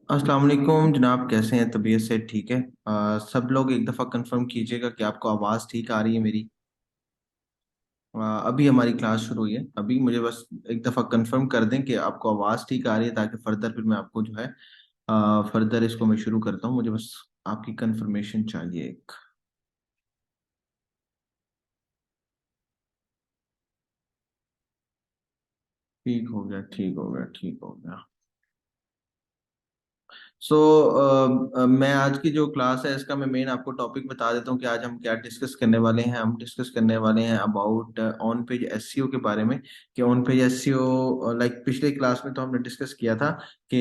अस्सलाम वालेकुम जनाब, कैसे हैं? तबीयत से ठीक है? सब लोग एक दफ़ा कंफर्म कीजिएगा कि आपको आवाज़ ठीक आ रही है मेरी। अभी हमारी क्लास शुरू हुई है। अभी मुझे बस एक दफ़ा कंफर्म कर दें कि आपको आवाज़ ठीक आ रही है, ताकि फर्दर फिर मैं आपको जो है फर्दर इसको मैं शुरू करता हूँ। मुझे बस आपकी कंफर्मेशन चाहिए एक। ठीक हो गया, ठीक हो गया, ठीक हो गया। सो मैं आज की जो क्लास है इसका मैं मेन आपको टॉपिक बता देता हूँ कि आज हम क्या डिस्कस करने वाले हैं। हम डिस्कस करने वाले हैं अबाउट ऑन पेज एसईओ के बारे में। कि ऑन पेज एसईओ, लाइक पिछले क्लास में तो हमने डिस्कस किया था कि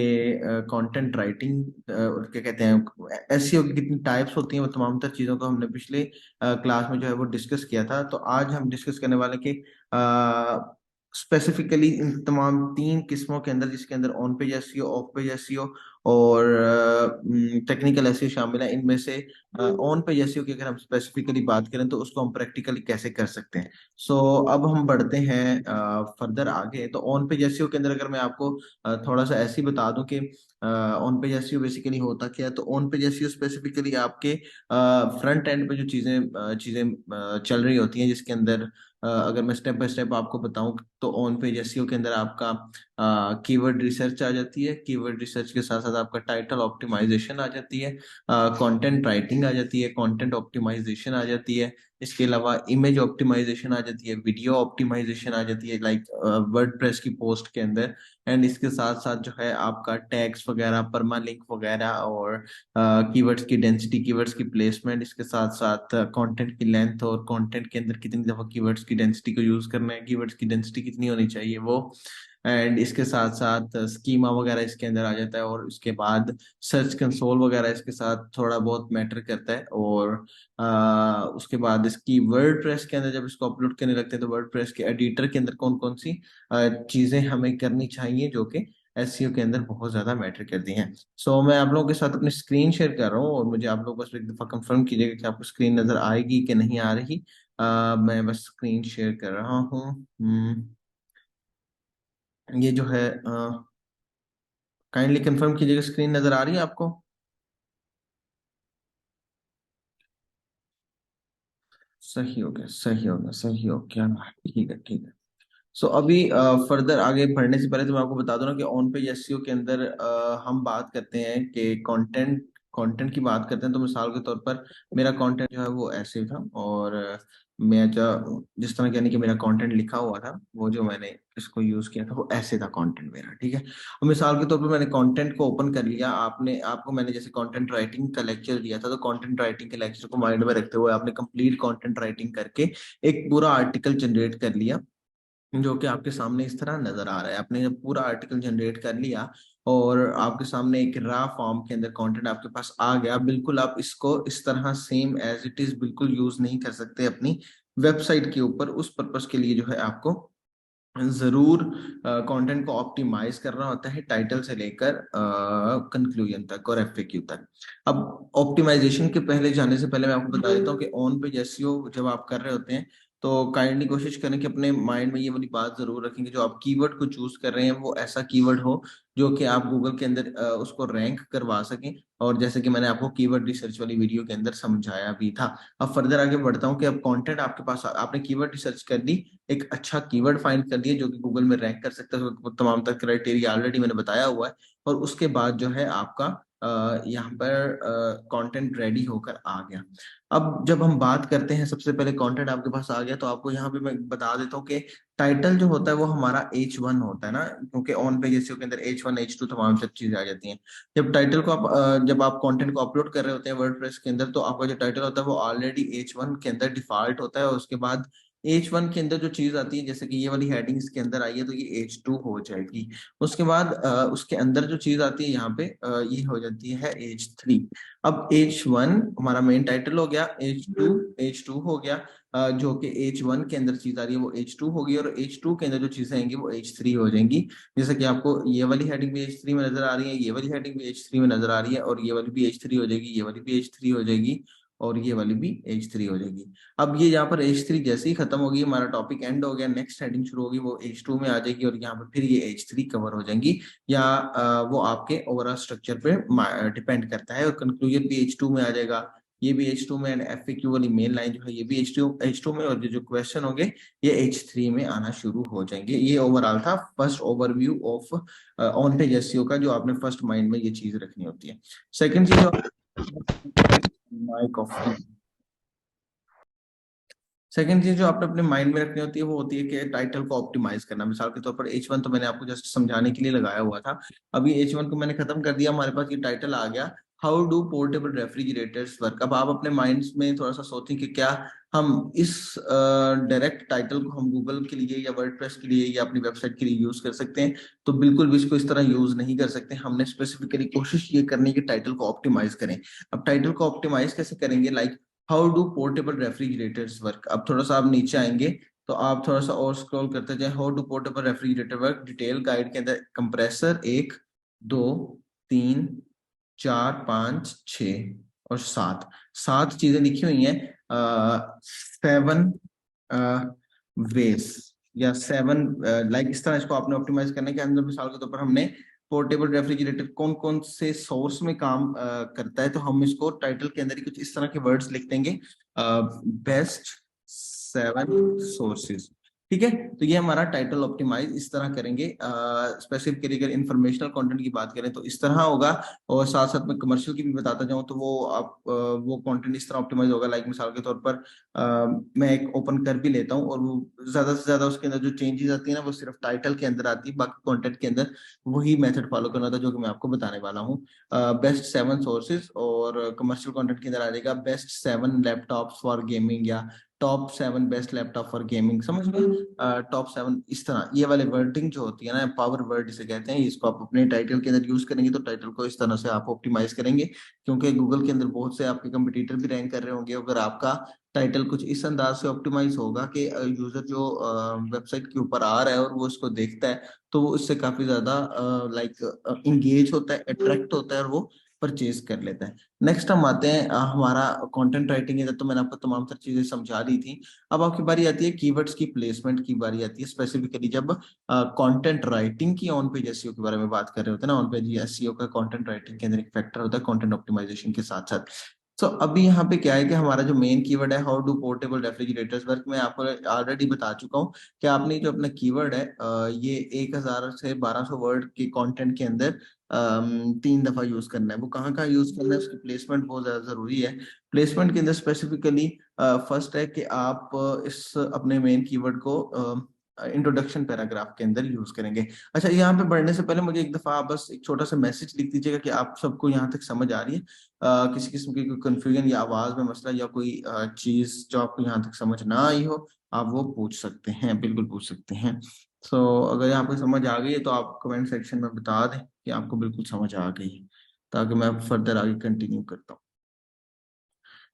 कंटेंट राइटिंग क्या कहते हैं, एसईओ की कितनी टाइप्स होती हैं, वो तमाम तर चीज़ों को हमने पिछले क्लास में जो है वो डिस्कस किया था। तो आज हम डिस्कस करने वाले कि स्पेसिफिकली इन तमाम तीन किस्मों के अंदर, जिसके अंदर on page SEO, of page SEO और टेक्निकल एसईओ शामिल है, इनमें से ऑन पेज एसईओ की अगर हम स्पेसिफिकली बात करें तो उसको हम प्रैक्टिकली कैसे कर सकते हैं। सो अब हम बढ़ते हैं फर्दर आगे। तो ऑन पेज एसईओ के अंदर अगर मैं आपको थोड़ा सा ऐसे ही बता दूं कि ऑन पेज एसईओ बेसिकली होता क्या है। तो ऑन पेज एसईओ स्पेसिफिकली आपके फ्रंट एंड पे जो चीजें चल रही होती हैं, जिसके अंदर अगर मैं स्टेप बाय स्टेप आपको बताऊं तो ऑन पेज एसईओ के अंदर आपका कीवर्ड रिसर्च आ जाती है। कीवर्ड रिसर्च के साथ साथ आपका टाइटल ऑप्टिमाइजेशन आ जाती है। कंटेंट राइटिंग आ जाती है। कंटेंट ऑप्टिमाइजेशन आ जाती है। इसके अलावा इमेज ऑप्टिमाइजेशन आ जाती है। वीडियो ऑप्टिमाइजेशन आ जाती है, लाइक वर्डप्रेस की पोस्ट के अंदर। एंड इसके साथ साथ जो है आपका टैग्स वगैरह, परमालिंक वगैरह, और कीवर्ड्स की डेंसिटी, कीवर्ड्स की प्लेसमेंट, इसके साथ साथ कंटेंट की लेंथ और कंटेंट के अंदर कितनी दफा कीवर्ड्स की डेंसिटी को यूज करना है, कीवर्ड्स की डेंसिटी कितनी होनी चाहिए वो। एंड इसके साथ साथ स्कीमा वगैरह इसके अंदर आ जाता है। और उसके बाद सर्च कंसोल वगैरह इसके साथ थोड़ा बहुत मैटर करता है। और उसके बाद इसकी वर्डप्रेस के अंदर जब इसको अपलोड करने लगते हैं तो वर्डप्रेस के एडिटर के अंदर कौन कौन सी चीजें हमें करनी चाहिए, जो कि एसईओ के अंदर बहुत ज्यादा मैटर करती हैं। सो मैं आप लोगों के साथ अपनी स्क्रीन शेयर कर रहा हूँ, और मुझे आप लोग बस एक दफा कंफर्म कीजिएगा कि आपको स्क्रीन नजर आएगी कि नहीं आ रही। मैं बस स्क्रीन शेयर कर रहा हूँ। ये जो है, काइंडली कंफर्म कीजिएगा स्क्रीन नजर आ रही है आपको। सही हो गया, सही हो गया, सही हो गया। ठीक है, ठीक है। सो अभी फर्दर आगे बढ़ने से पहले तो मैं आपको बता दूं ना कि ऑन पेज एसईओ के अंदर हम बात करते हैं कि कंटेंट कंटेंट की बात करते हैं। तो मिसाल के तौर पर मेरा कंटेंट जो है वो ऐसे था, और मैं जो जिस तरह यानी कि मेरा कंटेंट लिखा हुआ था, वो जो मैंने इसको यूज किया था वो ऐसे था कंटेंट मेरा, ठीक है। और मिसाल के तौर पर मैंने कंटेंट को ओपन कर लिया। आपने आपको मैंने जैसे कंटेंट राइटिंग का लेक्चर दिया था, तो कंटेंट राइटिंग के लेक्चर को माइंड में रखते हुए आपने कंप्लीट कंटेंट राइटिंग करके एक पूरा आर्टिकल जनरेट कर लिया, जो कि आपके सामने इस तरह नजर आ रहा है। आपने जब पूरा आर्टिकल जनरेट कर लिया और आपके सामने एक रा फॉर्म के अंदर कंटेंट आपके पास आ गया, बिल्कुल आप इसको इस तरह सेम एज इट इज बिल्कुल यूज नहीं कर सकते अपनी वेबसाइट के ऊपर। उस पर्पस के लिए जो है आपको जरूर कंटेंट को ऑप्टिमाइज करना होता है, टाइटल से लेकर कंक्लूजन तक और एफएक्यू तक। अब ऑप्टिमाइजेशन के पहले जाने से पहले मैं आपको बता देता हूँ कि ऑन पेज एसईओ जब आप कर रहे होते हैं तो काइंडली कोशिश करें कि अपने माइंड में ये वाली बात जरूर रखें कि जो आप कीवर्ड को चूज कर रहे हैं वो ऐसा कीवर्ड हो जो कि आप गूगल के अंदर उसको रैंक करवा सकें। और जैसे कि मैंने आपको कीवर्ड रिसर्च वाली वीडियो के अंदर समझाया भी था। अब फर्दर आगे बढ़ता हूँ कि अब कंटेंट आपके पास, आपने कीवर्ड रिसर्च कर ली, एक अच्छा कीवर्ड फाइंड कर लिए जो कि गूगल में रैंक कर सकता है, वो तमाम तक क्राइटेरिया ऑलरेडी मैंने बताया हुआ है। और उसके बाद जो है आपका यहाँ पर कंटेंट रेडी होकर आ गया। अब जब हम बात करते हैं, सबसे पहले कंटेंट आपके पास आ गया, तो आपको यहाँ पे मैं बता देता हूँ कि टाइटल जो होता है वो हमारा H1 होता है ना, क्योंकि ऑन पेज एसईओ के अंदर H1 H2 तमाम सब चीजें आ जाती हैं। जब टाइटल को आप जब आप कंटेंट को अपलोड कर रहे होते हैं वर्डप्रेस के अंदर, तो आपका जो टाइटल होता है वो ऑलरेडी H1 के अंदर डिफॉल्ट होता है। और उसके बाद H1 के अंदर जो चीज आती है, जैसे कि ये वाली हेडिंग इसके अंदर आई है तो ये H2 हो जाएगी। उसके बाद उसके अंदर जो चीज आती है यहाँ पे ये हो जाती है H3। अब H1 हमारा मेन टाइटल हो गया, H2 हो गया, जो कि H1 के अंदर चीज आ रही है वो H2 होगी, और H2 के अंदर जो चीजें आएंगी वो H3 हो जाएंगी। जैसे कि आपको ये वाली हेडिंग भी H3 में नजर आ रही है, ये वाली हेडिंग भी H3 में नजर आ रही है, और ये वाली भी H3 हो जाएगी, ये वाली भी H3 हो जाएगी। और ये वाली भी H3 हो जाएगी। अब ये यहाँ पर H3 जैसे ही खत्म होगी, हमारा टॉपिक एंड हो गया, नेक्स्ट हेडिंग शुरू होगी, वो H2 में आ जाएगी और यहाँ पर फिर ये H3 कवर हो जाएंगी, या वो आपके ओवरऑल स्ट्रक्चर पे डिपेंड करता है। और कंक्लूजन भी H2 में आ जाएगा, ये भी H2 में, एंड FAQ वाली मेन लाइन जो है ये भी H2 में, और जो क्वेश्चन होंगे ये H3 में आना शुरू हो जाएंगे। ये ओवरऑल था first overview of on page SEO का, जो आपने फर्स्ट माइंड में ये चीज रखनी होती है। सेकंड चीज माइक ऑफ, सेकंड चीज जो आपने अपने माइंड में रखनी होती है वो होती है कि टाइटल को ऑप्टिमाइज करना। मिसाल के तौर पर H1 तो मैंने आपको जस्ट समझाने के लिए लगाया हुआ था, अभी H1 को मैंने खत्म कर दिया, हमारे पास ये टाइटल आ गया, how do portable refrigerators work. अब आप अपने माइंड में थोड़ा सा सोचें कि क्या हम इस डायरेक्ट टाइटल को हम गूगल के लिए या वर्डप्रेस के लिए या अपनी वेबसाइट के लिए यूज कर सकते हैं? तो बिल्कुल भी इसको इस तरह यूज नहीं कर सकते। हमने स्पेसिफिकली कोशिश ये करनी है कि टाइटल को ऑप्टिमाइज करें। अब टाइटल को ऑप्टिमाइज कैसे करेंगे? Like how do portable refrigerators work. अब थोड़ा सा आप नीचे आएंगे तो आप थोड़ा सा और स्क्रॉल करते जाए, how do portable refrigerator work detail guide के अंदर कंप्रेसर 1, 2, 3, 4, 5, 6 और 7, 7 चीजें लिखी हुई हैं, 7 वेज या 7, लाइक इस तरह इसको आपने ऑप्टिमाइज करने के अंदर। मिसाल के तौर पर हमने पोर्टेबल रेफ्रिजरेटर कौन कौन से सोर्स में काम करता है, तो हम इसको टाइटल के अंदर ही कुछ इस तरह के वर्ड्स लिख देंगे, बेस्ट 7 सोर्सेज। ठीक है, तो ये हमारा टाइटल ऑप्टिमाइज इस तरह करेंगे। स्पेसिफिकली अगर इंफॉर्मेशनल कंटेंट की बात करें तो इस तरह होगा, और साथ साथ में कमर्शियल की भी बताता जाऊं तो वो आप वो कंटेंट इस तरह ऑप्टिमाइज होगा। लाइक मिसाल के तौर पर मैं एक ओपन कर भी लेता हूँ, और वो ज्यादा से ज्यादा उसके अंदर जो चेंजेस आती है ना वो सिर्फ टाइटल के अंदर आती है, बाकी कंटेंट के अंदर वही मेथड फॉलो करना था जो कि मैं आपको बताने वाला हूँ। बेस्ट 7 सोर्सेज, और कमर्शियल कंटेंट के अंदर आ जाएगा बेस्ट 7 लैपटॉप्स फॉर गेमिंग, या top 7 best laptop for gaming. समझ गए? टॉप 7 इस तरह ये वाले वर्डिंग जो होती है ना, पावर वर्ड जिसे कहते हैं, इसको आप अपने टाइटल के अंदर यूज करेंगे तो टाइटल को इस तरह से आप ऑप्टिमाइज करेंगे। क्योंकि गूगल के अंदर बहुत से आपके कंपटीटर भी रैंक कर रहे होंगे, अगर आपका टाइटल कुछ इस अंदाज से ऑप्टिमाइज होगा कि यूजर जो वेबसाइट के ऊपर आ रहा है और वो इसको देखता है, तो वो इससे काफी ज्यादा लाइक इंगेज होता है, अट्रैक्ट होता है, और वो परचेज कर लेता है। नेक्स्ट हम आते हैं, हमारा कंटेंट राइटिंग है, तो मैंने आपको तमाम सारी चीजें समझा दी थी। अब आपकी बारी आती है कीवर्ड्स की प्लेसमेंट की बारी आती है, स्पेसिफिकली जब कंटेंट राइटिंग की ऑन पेज एसईओ के बारे में बात कर रहे होते हैं ना। ऑन पेज एसईओ का कंटेंट राइटिंग के अंदर एक फैक्टर होता है कंटेंट ऑप्टिमाइजेशन के साथ साथ। तो अभी यहाँ पे क्या है कि हमारा जो मेन कीवर्ड है how do portable refrigerators work, मैं आपको ऑलरेडी बता चुका हूँ कि आपने जो अपना कीवर्ड है ये 1000 से 1200 वर्ड के कंटेंट के अंदर 3 दफा यूज करना है। वो कहाँ कहाँ यूज करना है, उसकी प्लेसमेंट बहुत ज्यादा जरूरी है। प्लेसमेंट के अंदर स्पेसिफिकली फर्स्ट है कि आप इस अपने मेन कीवर्ड को इंट्रोडक्शन पैराग्राफ के अंदर यूज करेंगे। अच्छा, यहाँ पे बढ़ने से पहले मुझे एक दफा आप बस एक छोटा सा मैसेज लिख दीजिएगा कि आप सबको यहाँ तक समझ आ रही है। किसी किस्म की कोई कंफ्यूजन या आवाज में मसला या कोई चीज जो आपको यहाँ तक समझ ना आई हो, आप वो पूछ सकते हैं, बिल्कुल पूछ सकते हैं। सो अगर यहाँ पे समझ आ गई है तो आप कमेंट सेक्शन में बता दें कि आपको बिल्कुल समझ आ गई है, ताकि मैं फर्दर आगे कंटिन्यू करता हूँ।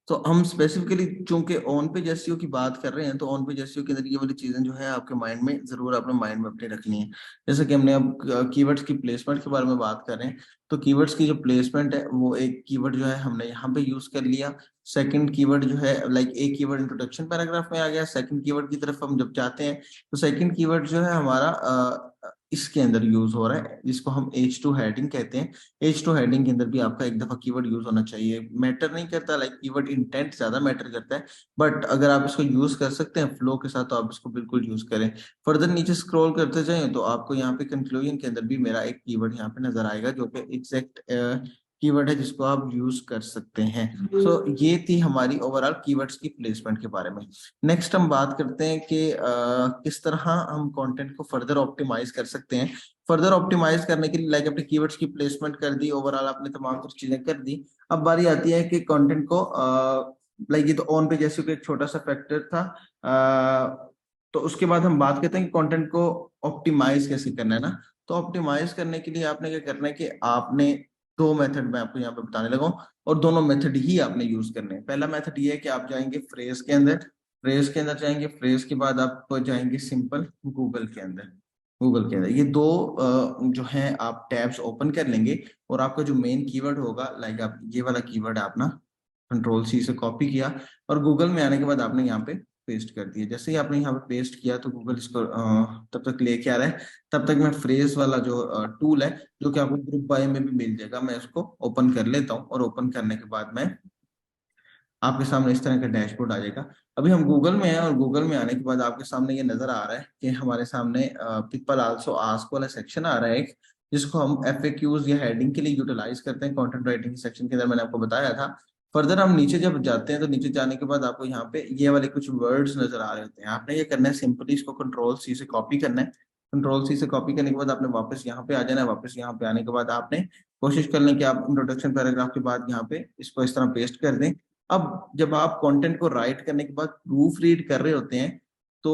तो हम स्पेसिफिकली चूंकि ऑन पेज एसईओ की बात कर रहे हैं, तो ऑन पेज एसईओ के अंदर ये वाली चीजें जो है आपके माइंड में जरूर अपने माइंड में अपनी रखनी है। जैसे कि हमने अब कीवर्ड्स की प्लेसमेंट के बारे में बात कर रहे हैं, तो कीवर्ड्स की जो प्लेसमेंट है वो एक कीवर्ड जो है हमने यहाँ पे यूज कर लिया। सेकंड कीवर्ड जो है लाइक एक कीवर्ड इंट्रोडक्शन पैराग्राफ में आ गया, सेकंड कीवर्ड की तरफ हम जब जाते हैं तो सेकंड कीवर्ड जो है हमारा इसके अंदर यूज हो रहा है, जिसको हम H2 हेडिंग कहते हैं। H2 हेडिंग के अंदर भी आपका एक दफा कीवर्ड यूज होना चाहिए। मैटर नहीं करता, लाइक कीवर्ड इंटेंट ज्यादा मैटर करता है, बट अगर आप इसको यूज कर सकते हैं फ्लो के साथ तो आप इसको बिल्कुल यूज करें। फर्दर नीचे स्क्रॉल करते जाएं तो आपको यहाँ पे कंक्लूजन के अंदर भी मेरा एक कीवर्ड यहाँ पे नजर आएगा, जो कि एग्जैक्ट कीवर्ड है जिसको आप यूज कर सकते हैं। सो ये थी हमारी ओवरऑल कीवर्ड्स की प्लेसमेंट के बारे में। नेक्स्ट हम बात करते हैं कि किस तरह हम कंटेंट को फर्दर ऑप्टिमाइज कर सकते हैं। फर्दर ऑप्टिमाइज करने के लिए लाइक अपने कीवर्ड्स की प्लेसमेंट कर दी, ओवरऑल आपने तमाम कुछ चीजें कर दी। अब बारी आती है कि कंटेंट को लाइक ये तो ऑन पे जैसे एक छोटा सा फैक्टर था, तो उसके बाद हम बात करते हैं कि कंटेंट को ऑप्टिमाइज कैसे करना है ना। तो ऑप्टिमाइज करने के लिए आपने क्या करना है कि आपने 2 मेथड मैं आपको यहाँ पे बताने लगा हूँ, और दोनों मेथड ही आपने यूज करने हैं। पहला मेथड ये है कि आप जाएंगे फ्रेज के अंदर, फ्रेज के अंदर जाएंगे, फ्रेज के बाद आप जाएंगे सिंपल गूगल के अंदर। गूगल के अंदर ये दो जो हैं आप टैब्स ओपन कर लेंगे, और आपका जो मेन कीवर्ड होगा लाइक आप ये वाला कीवर्ड है अपना कंट्रोल सी से कॉपी किया और गूगल में आने के बाद आपने यहाँ पे पेस्ट कर दिया। जैसे ही आपने यहाँ पे पेस्ट किया तो गूगल इसको तब तक लेके आ रहा है। तब तक मैं फ्रेज वाला जो टूल है जो कि आपको ग्रुप बाय में भी मिल जाएगा, मैं इसको ओपन कर लेता हूँ और ओपन करने के बाद मैं आपके सामने इस तरह का डैशबोर्ड आ जाएगा। अभी हम गूगल में हैं और गूगल में आने के बाद आपके सामने ये नजर आ रहा है कि हमारे सामने पीपल आल्सो आस्क वाला सेक्शन आ रहा है एक, जिसको हम एफएक्यूज या हेडिंग के लिए यूटिलाइज करते हैं कंटेंट राइटिंग सेक्शन के अंदर, मैंने आपको बताया था। फर्दर हम नीचे जब जाते हैं तो नीचे जाने के बाद आपको यहाँ पे ये वाले कुछ वर्ड्स नजर आ रहे होते हैं। आपने ये करना है, सिंपली इसको कंट्रोल सी से कॉपी करना है। कंट्रोल सी से कॉपी करने के बाद आपने वापस यहाँ पे आ जाना है। वापस यहाँ पे आने के बाद आपने कोशिश कर लें कि आप इंट्रोडक्शन पैराग्राफ के बाद यहाँ पे इसको इस तरह पेस्ट कर दें। अब जब आप कंटेंट को राइट करने के बाद प्रूफ रीड कर रहे होते हैं तो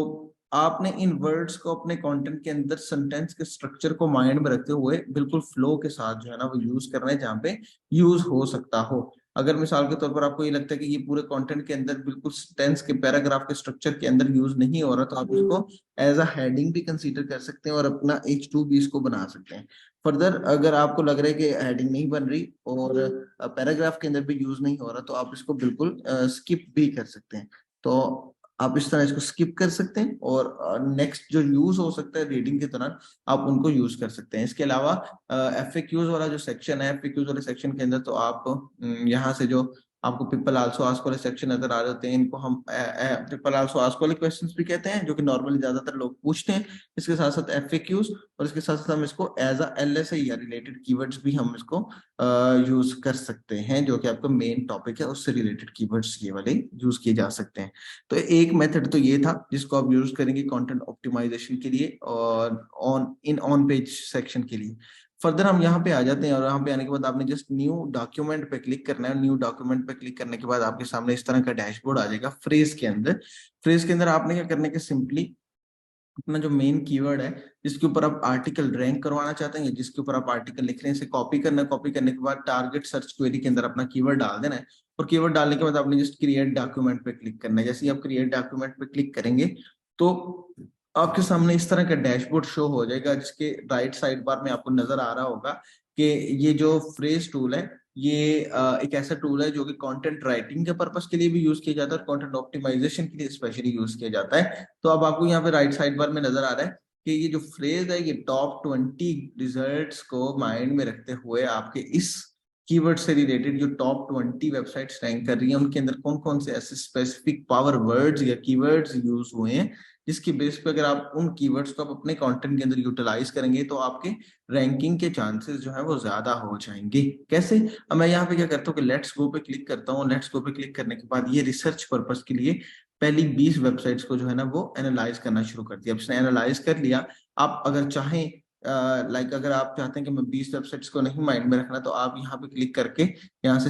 आपने इन वर्ड्स को अपने कंटेंट के अंदर सेंटेंस के स्ट्रक्चर को माइंड में रखते हुए बिल्कुल फ्लो के साथ जो है ना वो यूज करना है जहाँ पे यूज हो सकता हो। अगर मिसाल के तौर पर आपको ये लगता है कि ये पूरे कंटेंट के अंदर बिल्कुल टेंस के पैराग्राफ के स्ट्रक्चर के अंदर यूज नहीं हो रहा, तो आप इसको एज अ हेडिंग भी कंसीडर कर सकते हैं और अपना H2 भी इसको बना सकते हैं। फर्दर अगर आपको लग रहा है कि हेडिंग नहीं बन रही और पैराग्राफ के अंदर भी यूज नहीं हो रहा तो आप इसको बिल्कुल स्किप भी कर सकते हैं। तो आप इस तरह इसको स्किप कर सकते हैं और नेक्स्ट जो यूज हो सकता है रीडिंग के दौरान आप उनको यूज कर सकते हैं। इसके अलावा एफएक्यूज वाला जो सेक्शन है, एफएक्यूज वाले सेक्शन के अंदर तो आप यहाँ से जो आपको पीपल आल्सो आस्क वाले सेक्शन नजर आ रहे होते हैं, इनको हम पीपल आल्सो आस्क वाले क्वेश्चंस भी कहते हैं, जो कि नॉर्मली ज्यादातर लोग पूछते हैं। इसके साथ साथ एफएक्यूज और इसके साथ साथ हम इसको एज अ एलएसए या रिलेटेड कीवर्ड्स भी हम इसको यूज कर सकते हैं, जो कि आपका मेन टॉपिक है उससे रिलेटेड कीवर्ड्स ये वाले यूज किए जा सकते हैं। तो एक मेथड तो ये था जिसको आप यूज करेंगे कंटेंट ऑप्टिमाइजेशन के लिए और ऑन पेज सेक्शन के लिए। फर्दर हम यहाँ पे आ जाते हैं और यहाँ पे आने के बाद आपने जस्ट न्यू डॉक्यूमेंट पे क्लिक करना है। न्यू डॉक्यूमेंट पे क्लिक करने के बाद आपके सामने इस तरह का डैशबोर्ड आ जाएगा फ्रेज के अंदर। फ्रेज के अंदर आपने क्या करना है कि सिंपली अपना जो मेन कीवर्ड है जिसके ऊपर आप आर्टिकल रैंक करवाना चाहते हैं, जिसके ऊपर आप आर्टिकल लिख रहे हैं, इसे कॉपी करना है। कॉपी करने के बाद टारगेट सर्च क्वेरी के अंदर अपना कीवर्ड डाल देना है और कीवर्ड डालने के बाद आपने जस्ट क्रिएट डॉक्यूमेंट पे क्लिक करना है। जैसे ही आप क्रिएट डॉक्यूमेंट पे क्लिक करेंगे तो आपके सामने इस तरह का डैशबोर्ड शो हो जाएगा, जिसके राइट साइड बार में आपको नजर आ रहा होगा कि ये जो फ्रेज टूल है ये एक ऐसा टूल है जो कि कंटेंट राइटिंग के पर्पस के लिए भी यूज किया जाता है और कंटेंट ऑप्टिमाइजेशन के लिए स्पेशली यूज किया जाता है। तो अब आपको यहाँ पे राइट साइड बार में नजर आ रहा है कि ये जो फ्रेज है ये टॉप 20 रिजल्ट्स को माइंड में रखते हुए आपके इस कीवर्ड से रिलेटेड जो टॉप 20 वेबसाइट्स रैंक कर रही है उनके अंदर कौन कौन से ऐसे स्पेसिफिक पावर वर्ड्स या कीवर्ड्स यूज हुए हैं, जिसकी बेस पे अगर आप उन कीवर्ड्स को आप अपने कंटेंट के अंदर यूटिलाइज करेंगे तो आपके रैंकिंग के चांसेस जो है वो ज्यादा हो जाएंगे। कैसे? अब मैं यहाँ पे क्या करता हूँ कि लेट्स गो पे क्लिक करता हूँ। लेट्स गो पे क्लिक करने के बाद ये रिसर्च पर्पस के लिए पहली 20 वेबसाइट्स को जो है ना वो एनालाइज करना शुरू कर दिया। अब इसने एनालाइज कर लिया। आप अगर चाहें अगर आप चाहते हैं कि मैं 20 वेबसाइट्स को नहीं माइंड में रखना तो आप यहाँ पे क्लिक करके यहाँ से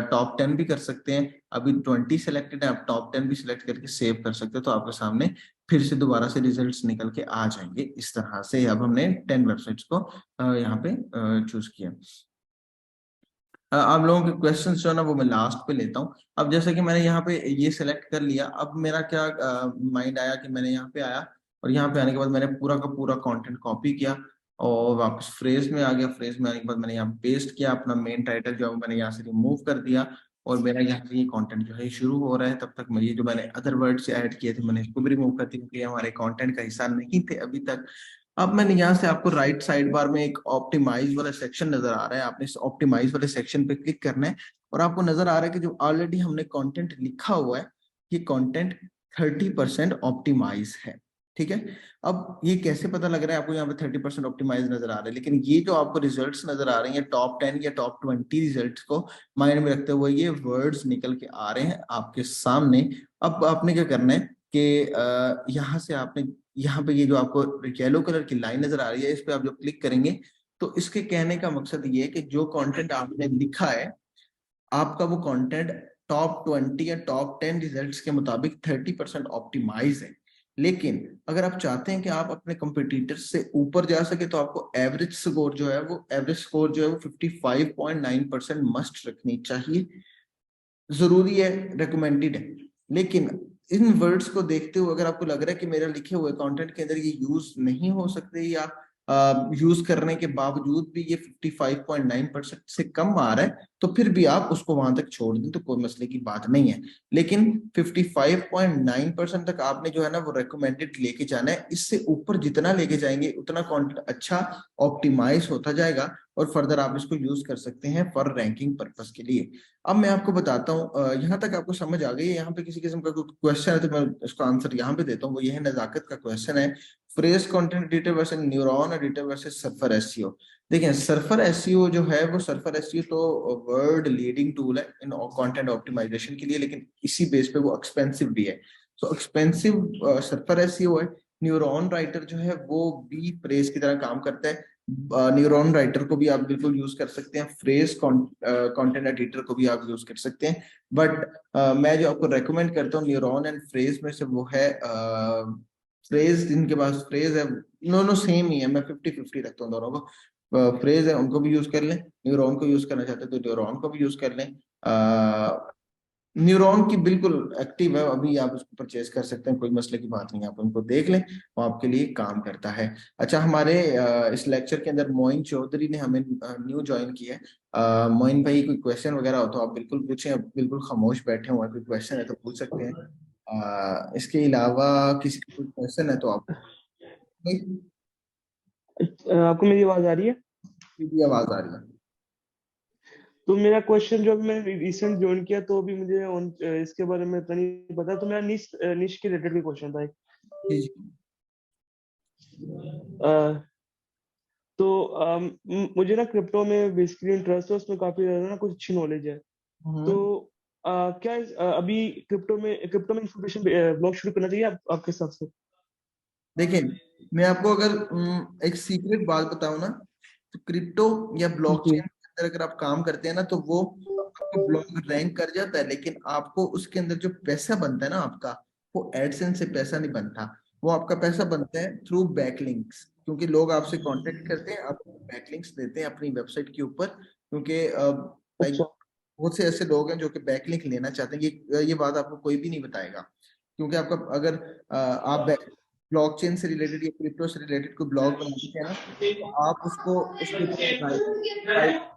टॉप 10 भी कर सकते हैं। अभी 20 सेलेक्टेड है, आप टॉप 10 भी सिलेक्ट करके सेव कर सकते हो तो आपके सामने फिर से दोबारा से रिजल्ट्स निकल के आ जाएंगे। इस तरह से अब हमने 10 वेबसाइट्स को यहाँ पे चूज किया। आप लोगों के क्वेश्चंस जो है ना वो मैं लास्ट पे लेता हूँ। अब जैसे कि मैंने यहाँ पे ये सिलेक्ट कर लिया, अब मेरा क्या माइंड आया कि मैंने यहाँ पे आया और यहाँ पे आने के बाद मैंने पूरा का पूरा कंटेंट कॉपी किया और वापस फ्रेज में आ गया। फ्रेज में आने के बाद मैंने यहाँ पेस्ट किया, अपना मेन टाइटल जो है वो मैंने यहाँ से रिमूव कर दिया और मेरा यहाँ से ये कंटेंट जो है शुरू हो रहा है। तब तक मैं ये जो मैंने अदर वर्ड्स ऐड किए थे मैंने इसको भी रिमूव कर दिया क्योंकि ये हमारे कंटेंट का हिस्सा नहीं थे अभी तक। अब मैंने यहाँ से आपको राइट साइड बार में एक ऑप्टिमाइज वाला सेक्शन नजर आ रहा है, आपने इस ऑप्टिमाइज वाले सेक्शन पे क्लिक करना है और आपको नजर आ रहा है कि जो ऑलरेडी हमने कंटेंट लिखा हुआ है ये कंटेंट 30% ऑप्टिमाइज है। ठीक है, अब ये कैसे पता लग रहा है आपको? यहाँ पे 30% ऑप्टिमाइज नजर आ रहा है, लेकिन ये जो आपको रिजल्ट्स नजर आ रहे हैं टॉप 10 या टॉप 20 रिजल्ट्स को माइंड में रखते हुए ये वर्ड्स निकल के आ रहे हैं आपके सामने। अब आपने क्या करना है कि यहाँ से आपने यहाँ पे ये जो आपको येलो कलर की लाइन नजर आ रही है इस पे आप जब क्लिक करेंगे तो इसके कहने का मकसद ये है कि जो कंटेंट आपने लिखा है आपका वो कंटेंट टॉप 20 या टॉप 10 रिजल्ट्स के मुताबिक 30% ऑप्टिमाइज है। लेकिन अगर आप चाहते हैं कि आप अपने कंपटीटर से ऊपर जा सके तो आपको एवरेज स्कोर जो है वो 55.9% मस्ट रखनी चाहिए। जरूरी है, रिकमेंडेड है, लेकिन इन वर्ड्स को देखते हुए अगर आपको लग रहा है कि मेरे लिखे हुए कंटेंट के अंदर ये यूज नहीं हो सकते या यूज करने के बावजूद भी ये 55.9% से कम आ रहा है, तो फिर भी आप उसको वहां तक छोड़ दें तो कोई मसले की बात नहीं है। लेकिन 55.9% तक आपने जो है ना वो रिकमेंडेड लेके जाना है। इससे ऊपर जितना लेके जाएंगे उतना कंटेंट अच्छा ऑप्टिमाइज होता जाएगा, और फर्दर आप इसको यूज कर सकते हैं फॉर रैंकिंग पर्पस के लिए। अब मैं आपको बताता हूँ, यहाँ तक आपको समझ आ गई है? यहाँ पे किसी किस्म का कोई क्वेश्चन है तो मैं इसको आंसर यहाँ पे देता हूँ। वो ये है, नजाकत का क्वेश्चन है, phrase content editor versus neuron editor versus surfer SEO. देखिए सर्फर एसईओ जो है वो, सर्फर एसईओ तो वर्ल्ड लीडिंग टूल है इन कंटेंट ऑप्टिमाइजेशन के लिए, लेकिन इसी बेस पे वो एक्सपेंसिव भी है। सो एक्सपेंसिव सर्फर एसईओ है। न्यूरॉन राइटर जो है वो भी फ्रेज की तरह काम करता है। न्यूरॉन राइटर को भी आप बिल्कुल यूज कर सकते हैं, फ्रेज कंटेंट एडिटर को भी आप यूज कर सकते हैं। बट मैं जो आपको रेकमेंड करता हूँ न्यूरॉन एंड फ्रेज में से, वो है फ्रेज। जिनके पास फ्रेज है, दोनों सेम ही है, मैं 50-50 रखता हूँ दोनों को। फ्रेज है उनको भी यूज कर लें, न्यूरॉन को यूज करना चाहते हैं तो न्यूरॉन को भी यूज कर लें। न्यूरॉन की बिल्कुल एक्टिव है, अभी आप उसको परचेज कर सकते हैं, कोई मसले की बात नहीं है, आप उनको देख लें, वो आपके लिए काम करता है। अच्छा, हमारे इस लेक्चर के अंदर मोइन चौधरी ने हमें न्यू ज्वाइन किया है। मोइन भाई कोई क्वेश्चन वगैरह हो तो आप बिल्कुल पूछें, आप बिल्कुल खामोश बैठे हुए हैं, कोई क्वेश्चन है तो पूछ सकते हैं। इसके अलावा किसी का कोई क्वेश्चन है तो आप नहीं, आपको मेरी आवाज आ रही है? भी आवाज आ रही है। तो मेरा क्वेश्चन जो अभी मैंने रिसेंट ज्वाइन किया तो अभी मुझे इसके बारे में इतना नहीं पता, तो मेरा निश निश के रिलेटेड क्वेश्चन था एक। जी जी। अ, तो मुझे ना क्रिप्टो में बेसिकली इंटरेस्ट है, उसमें काफी ज्यादा ना कुछ अच्छी नॉलेज है। तो हम्म। क्या अभी क्रिप्टो में इंफॉर्मेशन ब्लॉग शुरू करना चाहिए आपके हिसाब से? देखिए, मैं आपको अगर एक सीक्रेट बात बताऊं ना, तो क्रिप्टो या जी। ब्लॉकचेन के अंदर अगर आप काम करते हैं ना, तो वो आपको ब्लॉक रैंक कर जाता है, लेकिन आपको उसके अंदर जो पैसा बनता है ना आपका, वो एडसेंस से पैसा नहीं बनता। वो आपका पैसा बनता है थ्रू बैकलिंक्स, क्योंकि लोग आपसे कांटेक्ट करते हैं, आपको बैकलिंक्स देते हैं अपनी वेबसाइट के ऊपर, क्योंकि लाइक अच्छा। बहुत से ऐसे लोग हैं जो कि बैकलिंक लेना चाहते हैं। ये बात आपको कोई भी नहीं बताएगा, क्योंकि आपका अगर आप ब्लॉकचेन से रिलेटेड या क्रिप्टो से रिलेटेड कोई ब्लॉग बनाते हैं ना, तो आप उसको उसके ऊपर राइट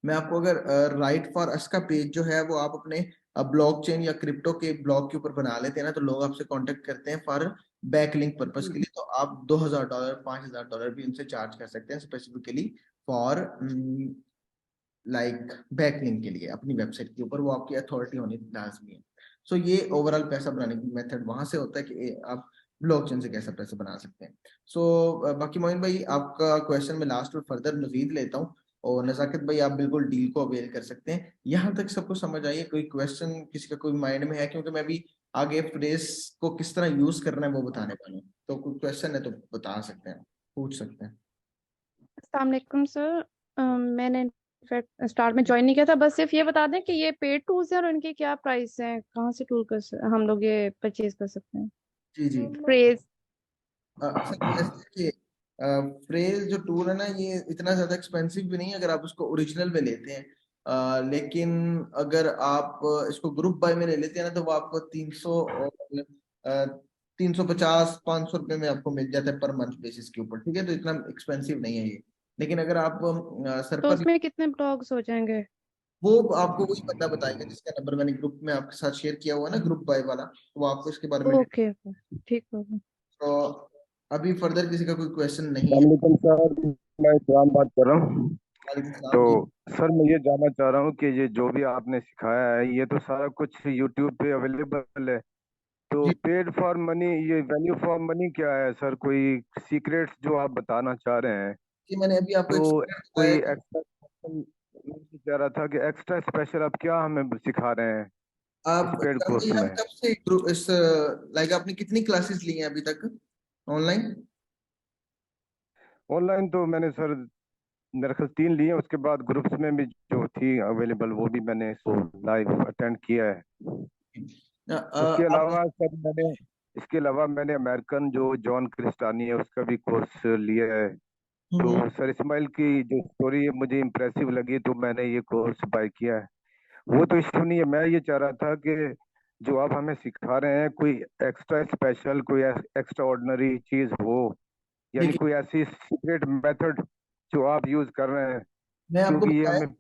मैं आपको अगर राइट फॉर अस का पेज जो है वो आप अपने ब्लॉकचेन या क्रिप्टो के ब्लॉग के ऊपर बना लेते हैं ना, तो लोग आपसे कांटेक्ट करते हैं फॉर बैकलिंक पर्पस के लिए, तो आप $2,000 $5,000 भी उनसे चार्ज कर सकते हैं स्पेसिफिकली फॉर लाइक बैकलिंक के लिए अपनी वेबसाइट के ऊपर। वो आपकी अथॉरिटी होनी लाजमी है। सो ये ओवरऑल पैसा बनाने की मेथड वहां से होता है कि आप ब्लॉकचेन से कैसा पैसा बना सकते हैं। बाकी मोइन भाई आपका क्वेश्चन में लास्ट में फर्दर मजीद लेता हूँ, और नजाकत भाई आप बिल्कुल डील को अवेल कर सकते हैं। यहाँ तक सबको समझ आइए? कोई क्वेश्चन किसी का कोई माइंड में है? क्योंकि मैं भी आगे फ्रेज को किस तरह यूज करना है वो बताने वाला हूँ, तो कोई क्वेश्चन है तो बता सकते हैं, पूछ सकते हैं। अस्सलाम वालेकुम सर। मैंने इनफैक्ट स्टार्ट में ज्वाइन नहीं किया था, बस सिर्फ ये बता दें कि ये पेड टूल्स हैं और इनके क्या प्राइस हैं, कहाँ से हम लोग ये परचेज कर सकते हैं? जी जी। फ्रेज। सर ऐसा है कि फ्रेज जो टूल है ना, ये इतना ज्यादा एक्सपेंसिव भी नहीं है अगर आप उसको ओरिजिनल में लेते हैं। लेकिन अगर आप इसको ग्रुप बाय में ले लेते हैं ना, तो वो आपको 300 और 350-500 रुपये में आपको मिल जाता है पर मंथ बेसिस के ऊपर। ठीक है, तो इतना एक्सपेंसिव नहीं है ये। लेकिन अगर आप तो सर्फर, उसमें कितने ब्लॉग्स हो जाएंगे? वो आपको वही बंदा बताएगा जिसका नंबर मैंने ग्रुप में आपके साथ शेयर किया हुआ है ना, ग्रुप बाय वाला, तो वो आपको इसके बारे में ओके ओके, ठीक होगा। तो अभी फर्दर किसी का कोई क्वेश्चन नहीं है? वालेकुम सर, मैं इकराम बात कर रहा हूँ। वालेकुम तो सलाम जी। सर मैं ये जानना चाह रहा हूँ कि ये जो भी आपने सिखाया है ये तो सारा कुछ यूट्यूब पे अवेलेबल है, तो जी पेड फॉर मनी, ये वैल्यू फॉर मनी क्या है सर? कोई सीक्रेट्स जो आप बताना चाह रहे हैं? जी, मैंने अभी आपको एक तो secret कोई बताया कि एक्स्ट्रा स्पेशल, मैं ये कह रहा था कि एक्स्ट्रा स्पेशल आप क्या हमें सिखा रहे हैं आप इस पेड करते कोर्स हैं, में? आप कब से ग्रुप इस लाइक आपने कितनी क्लासेस ली हैं अभी तक ऑनलाइन? ऑनलाइन तो मैंने सर मेरे ख्याल 3 लिए, उसके बाद ग्रुप्स में भी जो थी अवेलेबल वो भी मैंने इसको लाइव अटेंड किया है। उसके आप अलावा सर मैंने इसके अलावा मैंने अमेरिकन जो जॉन क्रिस्टानी है उसका भी कोर्स लिया है। हम्म, तो सर इस्माइल की जो स्टोरी है मुझे इम्प्रेसिव लगी, तो मैंने ये कोर्स बाय किया है। वो तो इशू नहीं है, मैं ये चाह रहा था कि जो आप हमें सिखा रहे हैं कोई एक्स्ट्रा स्पेशल, कोई एक्स्ट्रा ऑर्डिनरी चीज हो, यानी देखिए कोई ऐसी सीक्रेट मेथड जो आप यूज कर रहे हैं? मैं आपको क्योंकि ये बताया हमें,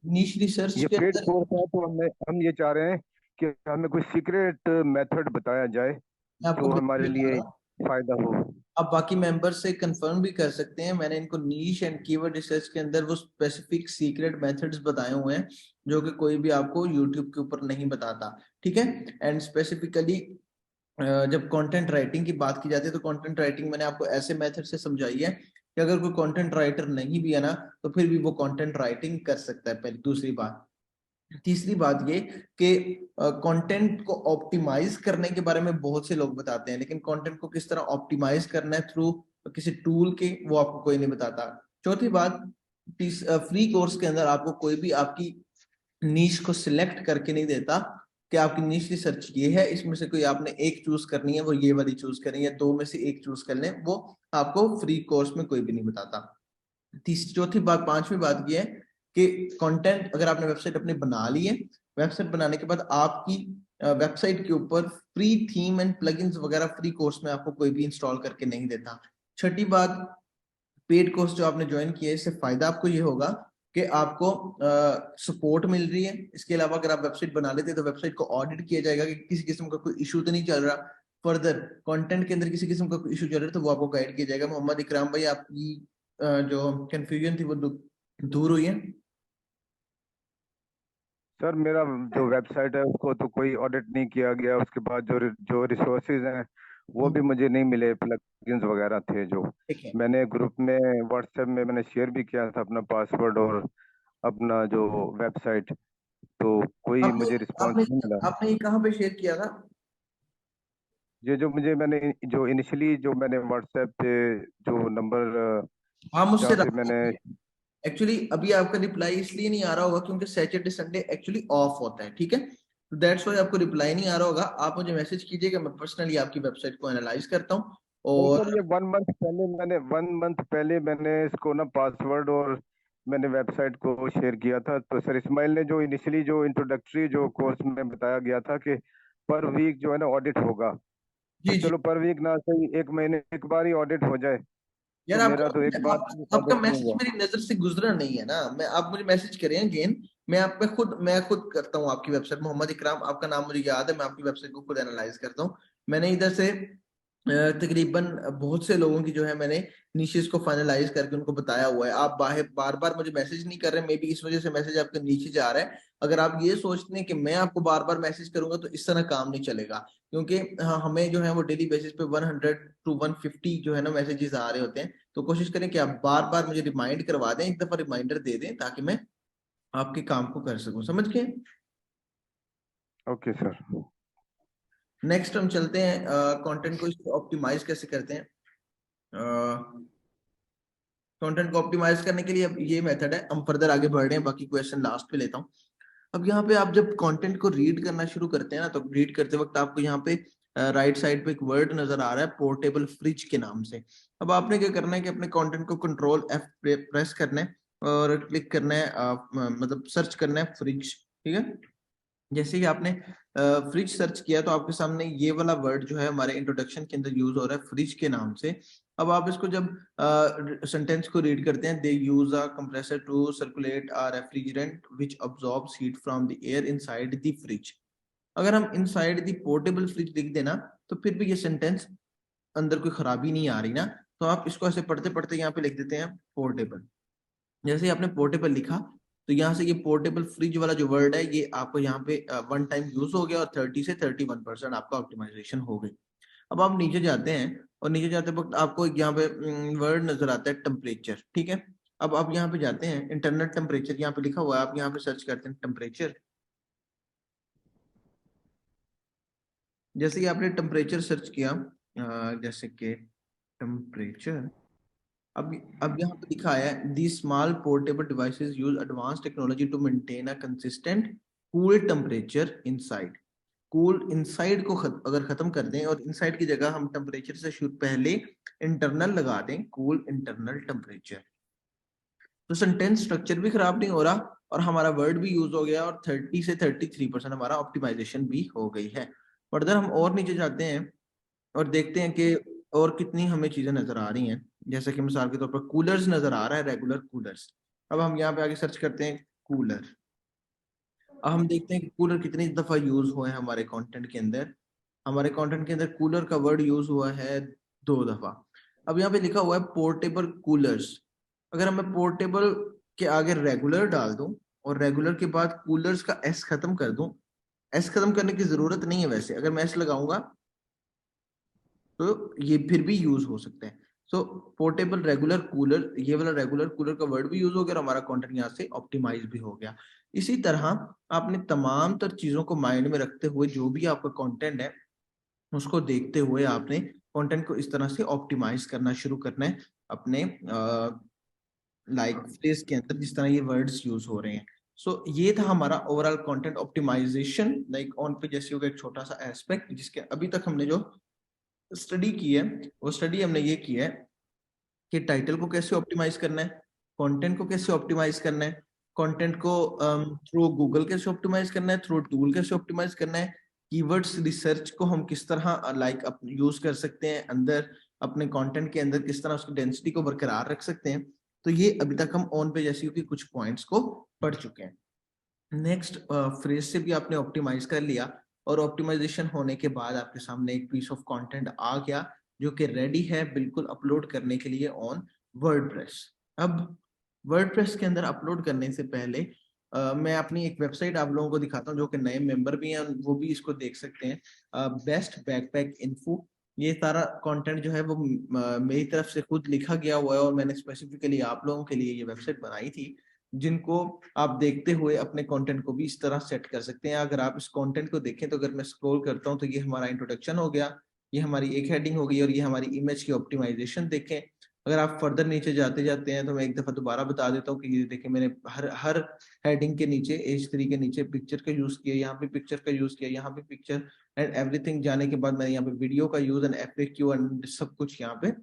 नीश रिसर्च ये के पेड अंदर, कोर्स है, तो हम ये चाह रहे हैं कि हमें कोई सीक्रेट मेथड बताया जाए मैं आपको जो बिल्कुल हमारे बता लिए रहा हूँ, फायदा हो। आप बाकी मेंबर्स से कंफर्म भी कर सकते हैं। मैंने इनको नीश एंड कीवर्ड रिसर्च के अंदर वो स्पेसिफिक सीक्रेट मेथड्स बताए हुए हैं जो कि कोई भी आपको यूट्यूब के ऊपर नहीं बताता, ठीक है। एंड स्पेसिफिकली जब कंटेंट राइटिंग की बात की जाती है तो कंटेंट राइटिंग मैंने आपको ऐसे मेथड से समझाई है कि अगर कोई कंटेंट राइटर नहीं भी है ना तो फिर भी वो कंटेंट राइटिंग कर सकता है, पहली। दूसरी बात, तीसरी बात ये कि कंटेंट को ऑप्टिमाइज करने के बारे में बहुत से लोग बताते हैं, लेकिन कंटेंट को किस तरह ऑप्टिमाइज करना है थ्रू किसी टूल के, वो आपको कोई नहीं बताता। चौथी बात, फ्री कोर्स के अंदर आपको कोई भी आपकी नीश को सिलेक्ट करके नहीं देता कि आपकी नीश रिसर्च ये है, इसमें से कोई आपने एक चूज करनी है, वो ये वाली चूज करनी है, दो में से एक चूज कर लें, वो आपको फ्री कोर्स में कोई भी नहीं बताता। तीसरी, चौथी बात, पांचवी बात ये है कि कंटेंट अगर आपने वेबसाइट अपनी बना ली है, वेबसाइट बनाने के बाद आपकी वेबसाइट के ऊपर फ्री थीम एंड प्लगइन्स वगैरह फ्री कोर्स में आपको कोई भी इंस्टॉल करके नहीं देता। छठी बात, पेड कोर्स जो आपने ज्वाइन किया है इससे फायदा आपको ये होगा कि आपको सपोर्ट मिल रही है। इसके अलावा अगर आप वेबसाइट बना लेते हैं तो वेबसाइट को ऑडिट किया जाएगा कि किसी किस्म का कोई इशू तो नहीं चल रहा। फर्दर कंटेंट के अंदर किसी किस्म का कोई इशू चल रहा है तो वो आपको गाइड किया जाएगा। मोहम्मद इकराम भाई, आपकी जो कंफ्यूजन थी वो दूर हुई है? सर मेरा जो वेबसाइट है उसको तो कोई ऑडिट नहीं किया गया, उसके बाद जो रिसोर्सेज हैं वो भी मुझे नहीं मिले, प्लगइन्स वगैरह थे जो ठीक है। मैंने ग्रुप में व्हाट्सएप में मैंने शेयर भी किया था अपना पासवर्ड और अपना जो वेबसाइट, तो कोई आपने मुझे रिस्पॉन्स आपने नहीं मिला। आपने ये कहाँ पे शेयर किया था? ये जो मुझे मैंने जो इनिशियली जो मैंने व्हाट्सएप पे जो नंबर हाँ, मुझसे जहाँ पे रहा। मैंने, एक्चुअली अभी आपका रिप्लाई इसलिए नहीं आ रहा होगा क्योंकि सैटरडे संडे एक्चुअली ऑफ होता है, ठीक है। तो दैट्स व्हाई आपको रिप्लाई नहीं आ रहा होगा। आप मुझे मैसेज कीजिएगा, मैं पर्सनली आपकी वेबसाइट को एनालाइज करता हूँ। नहीं और सर, ये 1 मंथ पहले मैंने इसको ना पासवर्ड और मैंने वेबसाइट को शेयर किया था। तो सर इस्माइल ने जो इनिशियली जो इंट्रोडक्टरी जो कोर्स में बताया गया था कि पर वीक जो है ना ऑडिट होगा, तो जी जी, चलो पर वीक ना सही, 1 महीने एक बार ही ऑडिट हो जाए। यार तो आपको, मेरा तो एक बार आपका ऑडिट नहीं मैसेज हुआ। मेरी नजर से गुजरा नहीं है ना। मैं, आप मुझे मैसेज करें अगेन, मैं खुद करता हूँ आपकी वेबसाइट। मोहम्मद इकराम आपका नाम मुझे याद है, मैं आपकी वेबसाइट को खुद एनालाइज करता हूँ। मैंने इधर से तकरीबन बहुत से लोगों की जो है मैंने नीशेस को फाइनलाइज करके उनको बताया हुआ है। आप बार बार मुझे मैसेज नहीं कर रहे, मे बी इस वजह से मैसेज आपके नीचे जा रहा है। अगर आप ये सोचते हैं कि मैं आपको बार बार मैसेज करूंगा तो इस तरह काम नहीं चलेगा, क्योंकि हाँ, हमें जो है वो डेली बेसिस पे 100 to 150 जो है ना मैसेजेस आ रहे होते हैं। तो कोशिश करें कि आप बार बार मुझे रिमाइंड करवा दें, एक दफा रिमाइंडर दे दें ताकि मैं आपके काम को कर सकूं, समझ के। Okay sir. नेक्स्ट हम चलते हैं, कंटेंट को ऑप्टिमाइज कैसे करते हैं। कंटेंट को ऑप्टिमाइज करने के लिए अब ये मेथड है, हम फर्दर आगे बढ़ रहे हैं, बाकी क्वेश्चन लास्ट पे लेता हूँ। अब यहाँ पे आप जब कंटेंट को रीड करना शुरू करते हैं ना, तो रीड करते वक्त आपको यहाँ पे राइट साइड पे एक वर्ड नजर आ रहा है पोर्टेबल फ्रिज के नाम से। अब आपने क्या करना है कि अपने कंटेंट को कंट्रोल F प्रेस करना है और क्लिक करना है, मतलब सर्च करना है फ्रिज, ठीक है। जैसे ही आपने फ्रिज सर्च किया तो आपके सामने ये वाला वर्ड जो है हमारे इंट्रोडक्शन के अंदर यूज हो रहा है फ्रिज के नाम से। अब आप इसको जब सेंटेंस को रीड करते हैं, they use a compressor to circulate a refrigerant which absorbs heat from the air inside the fridge. अगर हम इनसाइड द पोर्टेबल फ्रिज लिख देना तो फिर भी ये सेंटेंस अंदर कोई खराबी नहीं आ रही ना। तो आप इसको ऐसे पढ़ते पढ़ते यहाँ पे लिख देते हैं पोर्टेबल। जैसे ही आपने पोर्टेबल लिखा तो यहाँ से ये पोर्टेबल फ्रिज वाला जो वर्ड है ये आपको यहाँ पे वन टाइम यूज हो गया और 30 से 31% आपका ऑप्टिमाइजेशन हो गई। अब आप नीचे जाते हैं और नीचे जाते वक्त आपको एक यहाँ पे वर्ड नजर आता है टेम्परेचर, ठीक है। अब आप यहाँ पे जाते हैं, इंटरनल टेम्परेचर यहाँ पे लिखा हुआ है, आप यहाँ पे सर्च करते हैं टेम्परेचर। जैसे कि आपने टेम्परेचर सर्च किया, जैसे कि टेम्परेचर, अब यहाँ पे लिखा है the small portable devices use advance technology to maintain a consistent cool temperature inside. Cool inside को अगर खत्म कर दें और इनसाइड की जगह हम टेम्परेचर से शुरू पहले इंटरनल लगा दें, कूल इंटरनल टेम्परेचर। तो सेंटेंस स्ट्रक्चर भी खराब नहीं हो रहा और हमारा वर्ड भी यूज हो गया और 30 से 33% हमारा ऑप्टिमाइजेशन भी हो गई है। फर्दर हम और नीचे जाते हैं और देखते हैं कि और कितनी हमें चीजें नजर आ रही हैं। जैसे कि मिसाल के तौर पर कूलर्स नजर आ रहा है, रेगुलर कूलर्स। अब हम यहाँ पे आगे सर्च करते हैं कूलर। अब हम देखते हैं कि कूलर कितनी दफा यूज हुए हैं हमारे कंटेंट के अंदर। हमारे कंटेंट के अंदर कूलर का वर्ड यूज हुआ है 2 दफा। अब यहाँ पे लिखा हुआ है पोर्टेबल कूलर्स। अगर मैं पोर्टेबल के आगे रेगुलर डाल दूं और रेगुलर के बाद कूलर्स का एस खत्म कर दूं, एस खत्म करने की जरूरत नहीं है वैसे, अगर मैं एस लगाऊंगा तो ये फिर भी यूज हो सकते हैं। सो पोर्टेबल रेगुलर कूलर, ये वाला रेगुलर कूलर का वर्ड भी यूज हो गया और हमारा कंटेंट यहाँ से ऑप्टिमाइज भी हो गया। इसी तरह आपने तमाम तर चीजों को माइंड में रखते हुए जो भी आपका कंटेंट है उसको देखते हुए आपने कंटेंट को इस तरह से ऑप्टिमाइज करना शुरू करना है अपने लाइक फ्रेज के अंदर जिस तरह ये वर्ड्स यूज हो रहे हैं। सो ये था हमारा overall content optimization like on page SEO का एक छोटा सा एस्पेक्ट, जिसके अभी तक हमने जो स्टडी की है वो स्टडी हमने ये की है कि टाइटल को कैसे ऑप्टिमाइज करना है, कंटेंट को कैसे ऑप्टिमाइज करना है, कंटेंट को थ्रू गूगल कैसे ऑप्टिमाइज करना है, थ्रू टूल कैसे ऑप्टिमाइज करना है, कीवर्ड्स रिसर्च को हम किस तरह लाइक यूज कर सकते हैं अंदर अपने कंटेंट के अंदर, किस तरह उसकी डेंसिटी को बरकरार रख सकते हैं। तो ये अभी तक हम ऑन पेज एसईओ के कुछ पॉइंट्स को पढ़ चुके हैं। नेक्स्ट फ्रेज से भी आपने ऑप्टिमाइज कर लिया और ऑप्टिमाइजेशन होने के बाद आपके सामने एक पीस ऑफ कंटेंट आ गया जो कि रेडी है बिल्कुल अपलोड करने के लिए ऑन वर्डप्रेस। अब वर्डप्रेस के अंदर अपलोड करने से पहले मैं अपनी एक वेबसाइट आप लोगों को दिखाता हूँ, जो कि नए मेंबर भी हैं वो भी इसको देख सकते हैं, बेस्ट बैकपैक इन्फो। ये सारा कंटेंट जो है वो मेरी तरफ से खुद लिखा गया हुआ है और मैंने स्पेसिफिकली आप लोगों के लिए ये वेबसाइट बनाई थी, जिनको आप देखते हुए अपने कंटेंट को भी इस तरह सेट कर सकते हैं। अगर आप इस कंटेंट को देखें तो अगर मैं स्क्रॉल करता हूं तो ये हमारा इंट्रोडक्शन हो गया, ये हमारी एक हेडिंग हो गई और ये हमारी इमेज की ऑप्टिमाइजेशन देखें। अगर आप फर्दर नीचे जाते जाते हैं तो मैं एक दफा दोबारा बता देता हूँ कि ये देखें मैंने हर हेडिंग के नीचे H3 के नीचे पिक्चर का यूज किया, यहाँ पे पिक्चर का यूज किया, यहाँ पे पिक्चर एंड एवरीथिंग जाने के बाद मैंने यहाँ पे वीडियो का यूज एंड FAQ एंड सब कुछ यहाँ पे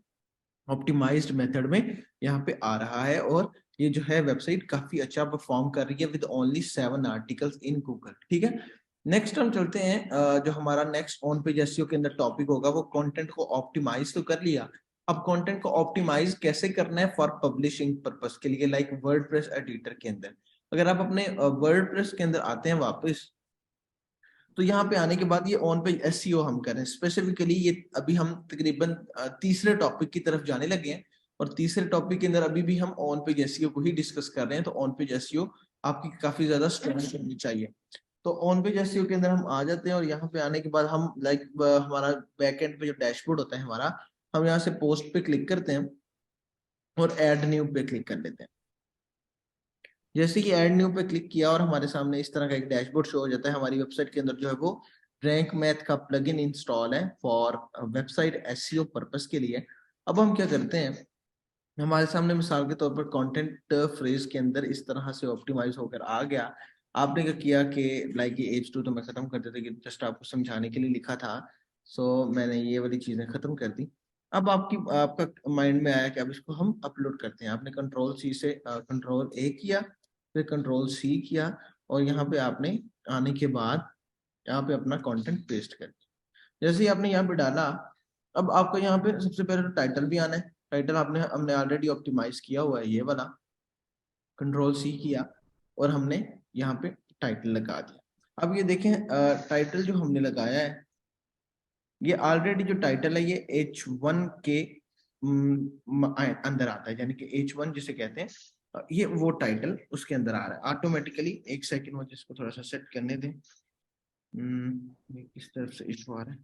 ऑप्टिमाइज्ड मेथड में यहाँ पे आ रहा है। और ये जो है वेबसाइट काफी अच्छा परफॉर्म कर रही है with only 7 articles in Google. ठीक है, नेक्स्ट हम चलते हैं जो हमारा नेक्स्ट ऑन पेज एसईओ के अंदर टॉपिक होगा वो कंटेंट को ऑप्टिमाइज तो कर लिया, अब कंटेंट को ऑप्टिमाइज कैसे करना है फॉर पब्लिशिंग पर्पस के लिए लाइक वर्डप्रेस एडिटर के अंदर। अगर आप अपने वर्डप्रेस के अंदर आते हैं वापस, तो यहाँ पे आने के बाद ये ऑन पेज एसईओ हम कर रहे हैं स्पेसिफिकली। ये अभी हम तकरीबन तीसरे टॉपिक की तरफ जाने लगे हैं और तीसरे टॉपिक के अंदर अभी भी हम ऑन पेज एसईओ को ही डिस्कस कर रहे हैं। तो ऑन पेज एसईओ आपकी काफी ज्यादा स्ट्रॉन्ग होनी चाहिए। तो ऑन पेज एसईओ के अंदर हम आ जाते हैं और यहाँ पे आने के बाद हम लाइक हमारा बैकएंड पे जो डैशबोर्ड होता है हमारा, हम यहाँ से पोस्ट पे क्लिक करते हैं और ऐड न्यू पे क्लिक कर लेते हैं। जैसे कि ऐड न्यू पे क्लिक किया और हमारे सामने इस तरह का एक डैशबोर्ड शो हो जाता है। हमारी वेबसाइट के अंदर जो है वो रैंक मैथ का प्लगइन इंस्टॉल है फॉर वेबसाइट एसईओ पर्पस के लिए। अब हम क्या करते हैं, हमारे सामने मिसाल के तौर पर कंटेंट फ्रेज के अंदर इस तरह से ऑप्टिमाइज होकर आ गया। आपने क्या किया कि लाइक ये H2 तो मैं खत्म कर देता कि जस्ट आपको समझाने के लिए लिखा था, सो मैंने ये वाली चीजें खत्म कर दी। अब आपका माइंड में आया कि अब इसको हम अपलोड करते हैं। आपने कंट्रोल C से कंट्रोल A किया, फिर कंट्रोल C किया और यहाँ पे आपने आने के बाद यहाँ पे अपना कंटेंट पेस्ट कर दिया। जैसे ही आपने यहाँ पे डाला, अब आपको यहाँ पे सबसे पहले तो टाइटल भी आना है। टाइटल हमने ऑलरेडी ऑप्टिमाइज किया हुआ है, ये वाला कंट्रोल C किया और हमने यहाँ पे टाइटल लगा दिया। अब ये देखें टाइटल जो हमने लगाया है ये ऑलरेडी जो टाइटल है ये H1 के अंदर आता है, यानी कि H1 जिसे कहते हैं ये वो टाइटल उसके अंदर आ रहा है ऑटोमेटिकली। एक सेकंड मुझे इसको थोड़ा सा सेट करने दें, इस तरफ से इशू आ रहा है,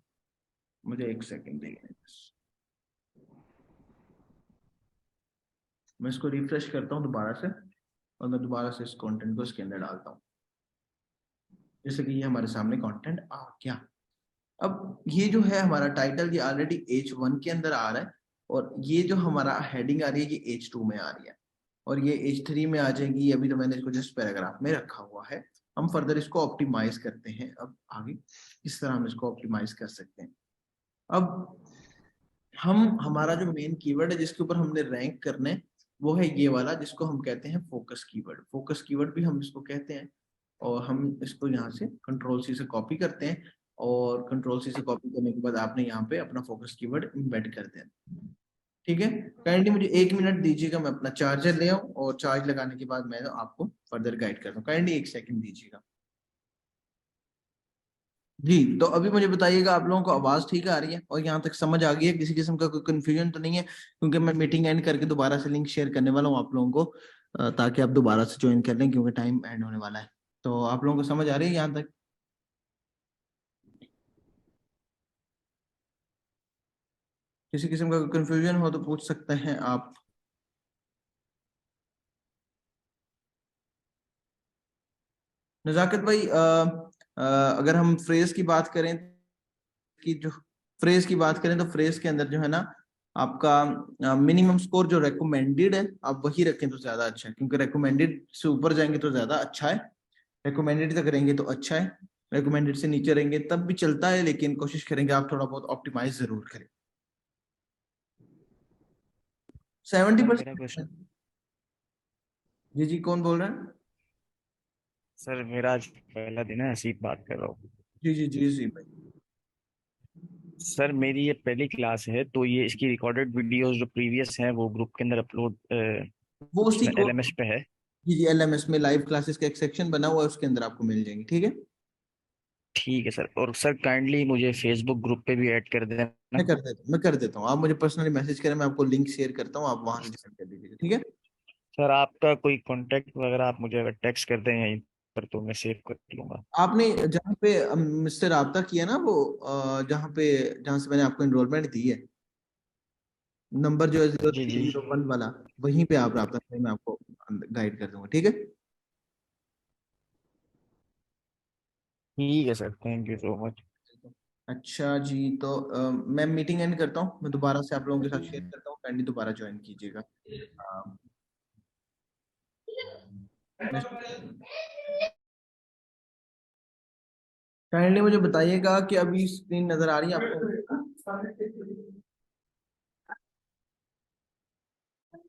मुझे एक सेकंड देंगे बस। मैं इसको रिफ्रेश करता हूँ दोबारा से और मैं दोबारा से इस कंटेंट को इसके अंदर डालता हूँ, जैसे कि ये हमारे सामने कंटेंट आ गया। अब ये जो है हमारा टाइटल ये ऑलरेडी H1 के अंदर आ रहा है और ये जो हमारा हेडिंग आ रही है ये H2 में आ रही है और ये H3 में आ जाएगी। अभी तो मैंने इसको जस्ट पैराग्राफ में रखा हुआ है। हम फर्दर इसको ऑप्टिमाइज करते हैं। अब आगे किस तरह हम इसको ऑप्टिमाइज कर सकते हैं। अब हमारा जो मेन कीवर्ड है जिसके ऊपर हमने रैंक करना है वो है ये वाला जिसको हम कहते हैं फोकस कीवर्ड। फोकस कीवर्ड भी हम इसको कहते हैं, और हम इसको यहाँ से कंट्रोल सी से कॉपी करते हैं, और कंट्रोल सी से कॉपी करने के बाद आपने यहाँ पे अपना फोकस कीवर्ड इम्बेड कर देना। ठीक है, काइंडली मुझे 1 मिनट दीजिएगा, मैं अपना चार्जर ले आऊँ और चार्ज लगाने के बाद मैं आपको फर्दर गाइड करता हूँ। काइंडली 1 सेकंड दीजिएगा। जी, तो अभी मुझे बताइएगा आप लोगों को आवाज ठीक आ रही है और यहाँ तक समझ आ गई है? किसी किस्म का कोई कंफ्यूजन तो नहीं है? क्योंकि मैं मीटिंग एंड करके दोबारा से लिंक शेयर करने वाला हूँ आप लोगों को, ताकि आप दोबारा से ज्वाइन कर लें, क्योंकि टाइम एंड होने वाला है। तो आप लोगों को समझ आ रही है यहाँ तक? किसी किस्म का कंफ्यूजन हो तो पूछ सकते हैं आप। नजाकत भाई, अगर हम फ्रेज की बात करें, तो फ्रेज के अंदर जो है ना, आपका मिनिमम स्कोर जो रेकमेंडेड है आप वही रखें तो ज्यादा अच्छा है, क्योंकि रेकमेंडेड से ऊपर जाएंगे तो ज्यादा अच्छा है, रेकमेंडेड तक रहेंगे तो अच्छा है, रेकमेंडेड से नीचे रहेंगे तब भी चलता है, लेकिन कोशिश करेंगे आप थोड़ा बहुत ऑप्टिमाइज जरूर करें। सेवेंटी सर मेरा परसेंट क्वेश्चन। जी जी, कौन बोल रहे हैं? सर मेरा आज पहला दिन है, ऐसी ही बात कर रहा हूँ। जी जी जी जी भाई। सर मेरी ये पहली क्लास है, तो ये इसकी रिकॉर्डेड वीडियोस जो प्रीवियस हैं वो ग्रुप के अंदर अपलोड वो उसी उसमें को, LMS पे है। जी जी, LMS में लाइव क्लासेस का एक सेक्शन बना हुआ है, उसके अंदर आपको मिल जाएंगी। ठीक है, ठीक है सर, और सर काइंडली मुझे फेसबुक ग्रुप पे भी ऐड कर देना। मैं कर देता हूँ। आप मुझे पर्सनली मैसेज करें, मैं आपको लिंक शेयर करता हूँ, आप वहां से ज्वाइन कर दीजिएगा। ठीक है, सर आपका कोई कांटेक्ट वगैरह आप मुझे अगर टेक्स्ट कर दें यहीं पर तो मैं सेव कर लूंगा। आपने जहाँ पे मुझसे राब्ता किया ना, वो जहाँ से मैंने आपको एनरोलमेंट दी है, नंबर जो है जीरो जी थ्री जी जीरो वन वाला, वहीं पे आप राब्ता करें, मैं आपको गाइड कर दूंगा। ठीक है, ठीक है sir, thank you so much. अच्छा जी, तो मैं मीटिंग एंड करता हूँ, मैं दोबारा से आप लोगों के साथ शेयर करता हूँ, काइंडली दोबारा ज्वाइन कीजिएगा। काइंडली मुझे बताइएगा कि अभी स्क्रीन नजर आ रही है आपको?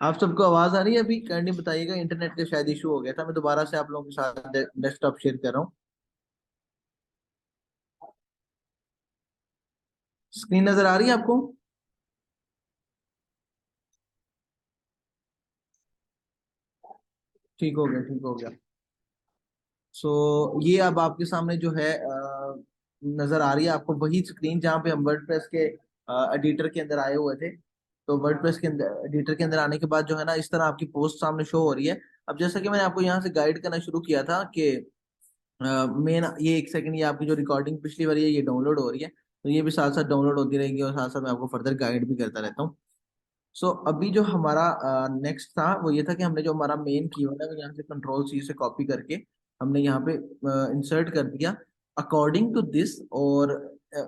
आप सबको आवाज आ रही है अभी? काइंडली बताइएगा, इंटरनेट का शायद इशू हो गया था। मैं दोबारा से आप लोगों के साथ डेस्कटॉप शेयर कर रहा हूँ। स्क्रीन नजर आ रही है आपको? ठीक हो गया, ठीक हो गया। ये अब आपके सामने जो है नजर आ रही है आपको वही स्क्रीन जहाँ पे हम वर्डप्रेस के एडिटर के अंदर आए हुए थे। तो वर्डप्रेस के अंदर एडिटर के अंदर आने के बाद जो है ना, इस तरह आपकी पोस्ट सामने शो हो रही है। अब जैसा कि मैंने आपको यहाँ से गाइड करना शुरू किया था कि मेन ये 1 सेकंड, ये आपकी जो रिकॉर्डिंग पिछली वाली है ये डाउनलोड हो रही है, तो ये भी साथ साथ डाउनलोड होती रहेगी, और साथ साथ मैं आपको फर्दर गाइड भी करता रहता हूँ। अभी जो हमारा नेक्स्ट था वो ये था कि हमने जो हमारा मेन कीवर्ड है वो यहाँ से कंट्रोल सी से कॉपी करके हमने यहाँ पे इंसर्ट कर दिया अकॉर्डिंग टू दिस, और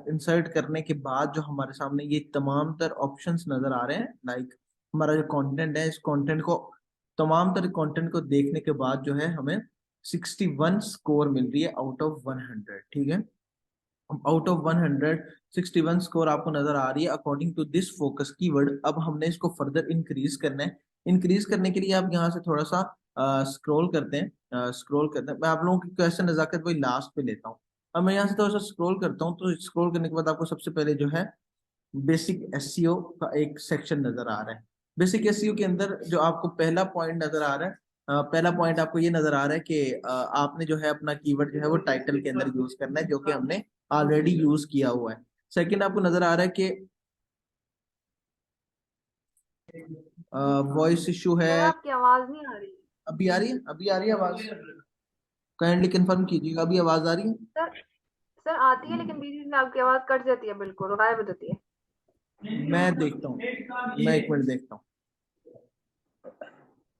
इंसर्ट करने के बाद जो हमारे सामने ये तमाम तर ऑप्शंस नजर आ रहे हैं, लाइक हमारा जो कंटेंट है, इस कंटेंट को, तमाम तरह कंटेंट को देखने के बाद जो है हमें 61 स्कोर मिल रही है आउट ऑफ 100। ठीक है, आउट ऑफ 100 61 स्कोर आपको नजर आ रही है according to this focus keyword. अब हमने इसको फर्दर इंक्रीज करना है। इंक्रीज करने के लिए आप यहाँ से थोड़ा सा स्क्रॉल करते हैं, मैं आप लोगों की क्वेश्चन नजाकत भाई लास्ट पे लेता हूँ। अब मैं यहाँ से थोड़ा सा स्क्रॉल करता हूँ, तो स्क्रॉल करने के बाद आपको सबसे पहले जो है बेसिक एसईओ का एक सेक्शन नजर आ रहा है। बेसिक एसईओ के अंदर जो आपको पहला पॉइंट नजर आ रहा है, पहला पॉइंट आपको ये नजर आ रहा है कि आपने जो है अपना कीवर्ड जो है वो टाइटल के अंदर यूज करना है, जो कि हमने ऑलरेडी यूज किया हुआ है। सेकंड आपको नजर आ रहा है कि वॉइस इशू है। सर आपकी आवाज नहीं आ रही। अभी आ रही है? अभी आ रही है आवाज? काइंडली कंफर्म कीजिएगा, अभी आवाज आ रही है? सर सर आती है, लेकिन बीच बीच में आपकी आवाज कट जाती है, बिल्कुल गायब हो जाती है। मैं देखता हूँ, मैं 1 मिनट देखता हूँ,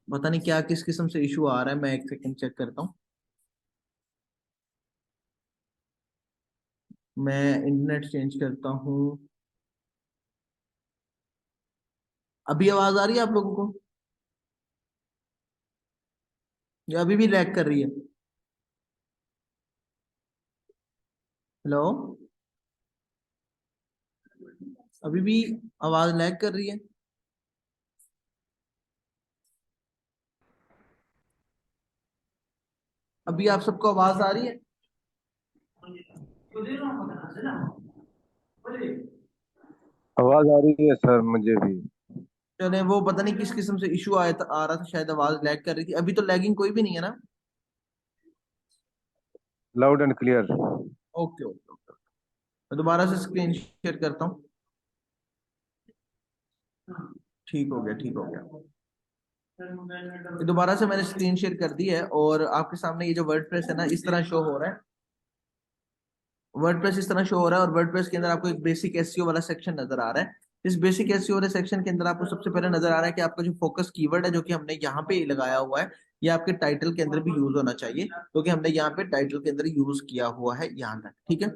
पता नहीं क्या किस किस्म से इशू आ रहा है, मैं 1 सेकंड चेक करता हूँ। मैं इंटरनेट चेंज करता हूँ। अभी आवाज आ रही है आप लोगों को, या अभी भी लैग कर रही है? हेलो, अभी भी आवाज लैग कर रही है? अभी आप सबको आवाज आ रही है? आवाज आ रही है सर मुझे भी। चले, वो पता नहीं किस किस्म से इशू आ रहा था, शायद आवाज लैग कर रही थी। अभी तो लैगिंग कोई भी नहीं है ना? Loud and clear. Okay okay okay. मैं दोबारा से स्क्रीन शेयर करता हूँ। ठीक हो गया, ठीक हो गया। ये दोबारा से मैंने स्क्रीन शेयर कर दी है और आपके सामने ये जो वर्डप्रेस है ना, इस तरह शो हो रहा है। वर्डप्रेस इस तरह शो हो रहा है और वर्डप्रेस के अंदर आपको एक बेसिक एसईओ वाला सेक्शन नजर आ रहा है। इस बेसिक एसईओ वाले सेक्शन के अंदर आपको सबसे पहले नजर आ रहा है कि आपका जो फोकस कीवर्ड है, जो कि हमने यहाँ पे लगाया हुआ है, ये आपके टाइटल के अंदर भी यूज होना चाहिए, क्योंकि हमने यहाँ पे टाइटल के अंदर यूज किया हुआ है यहाँ तक। ठीक है।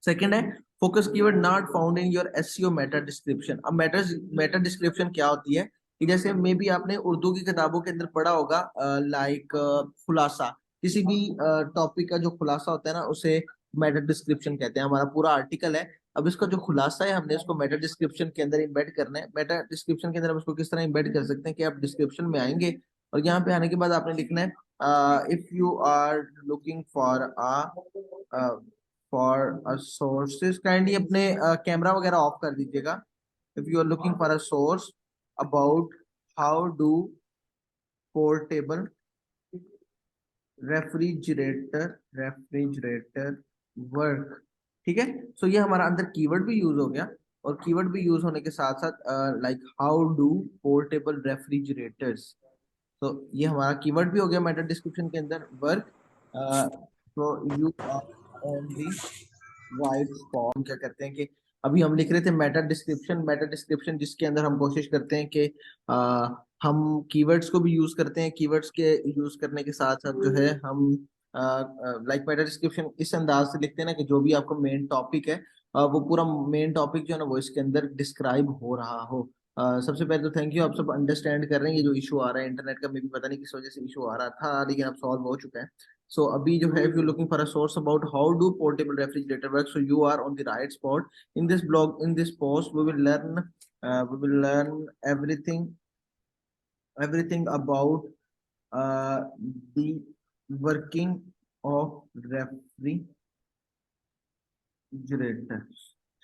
सेकंड है focus keyword not found in your SEO Meta description. अब मेटा डिस्क्रिप्शन क्या होती है कि जैसे मे बी आपने उर्दू की किताबों के अंदर पढ़ा होगा, लाइक खुलासा, किसी भी टॉपिक का जो खुलासा होता है ना, उसे मेटा डिस्क्रिप्शन कहते हैं। हमारा पूरा आर्टिकल है, अब इसका जो खुलासा है हमने इसको मेटा डिस्क्रिप्शन के अंदर इम्बेड करना है। मेटा डिस्क्रिप्शन के अंदर हम इसको किस तरह इम्बेड कर सकते हैं कि आप डिस्क्रिप्शन में आएंगे और यहाँ पे आने के बाद आपने लिखना है if you are looking for a sources, kindly अपने कैमरा वगैरह ऑफ कर दीजिएगा। If you are looking for a source about how do portable refrigerator work. ठीक है। सो ये हमारा अंदर कीवर्ड भी यूज हो गया, और कीवर्ड भी यूज होने के साथ साथ like how do portable refrigerators, तो ये हमारा कीवर्ड भी हो गया मेटा डिस्क्रिप्शन के अंदर। वर्क, तो you are on the right spot. क्या करते हैं कि अभी हम लिख रहे थे मेटा डिस्क्रिप्शन जिसके अंदर हम कोशिश करते हैं कि हम कीवर्ड्स को भी यूज करते हैं। कीवर्ड्स के यूज करने के साथ साथ जो है हम लाइक मेटा डिस्क्रिप्शन इस अंदाज से लिखते हैं ना कि जो भी आपका मेन टॉपिक है, वो पूरा मेन टॉपिक जो है ना वो इसके अंदर डिस्क्राइब हो रहा हो। सबसे पहले तो थैंक यू, आप सब अंडरस्टैंड कर रहे हैं ये जो इशू आ रहा है इंटरनेट का। मे भी पता नहीं किस वजह से इशू आ रहा था, लेकिन अब सॉल्व हो चुका है। So अभी जो है if you're looking for a source about how do portable refrigerator work, so you are on the right spot. In this blog, in this post, we will learn everything about uh, the working of refrigerator.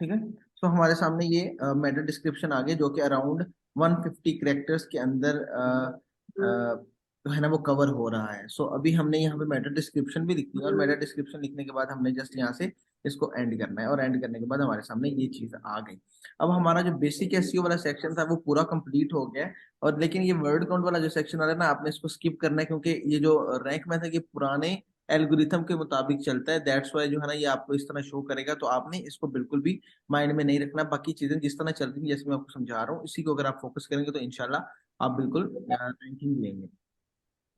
ठीक है। सो हमारे सामने ये Meta description आ गया, जो कि around 150 characters के अंदर जो है ना वो कवर हो रहा है। सो अभी हमने यहाँ पे मेटा डिस्क्रिप्शन भी लिख दिया, और मेटा डिस्क्रिप्शन लिखने के बाद हमने जस्ट यहाँ से इसको एंड करना है, और एंड करने के बाद हमारे सामने ये चीज आ गई। अब हमारा जो बेसिक एसईओ वाला सेक्शन था वो पूरा कंप्लीट हो गया है। और लेकिन ये वर्ड काउंट वाला जो सेक्शन आ रहा है ना, आपने इसको स्किप करना है, क्योंकि ये जो रैंक मैथ है ये पुराने एल्गोरिथम के मुताबिक चलता है। दैट्स वाई जो है ना ये आपको इस तरह शो करेगा, तो आपने इसको बिल्कुल भी माइंड में नहीं रखना। बाकी चीजें जिस तरह चल रही है, जैसे मैं आपको समझा रहा हूँ, इसी को अगर आप फोकस करेंगे तो इंशाल्लाह आप बिल्कुल रैंकिंग लेंगे।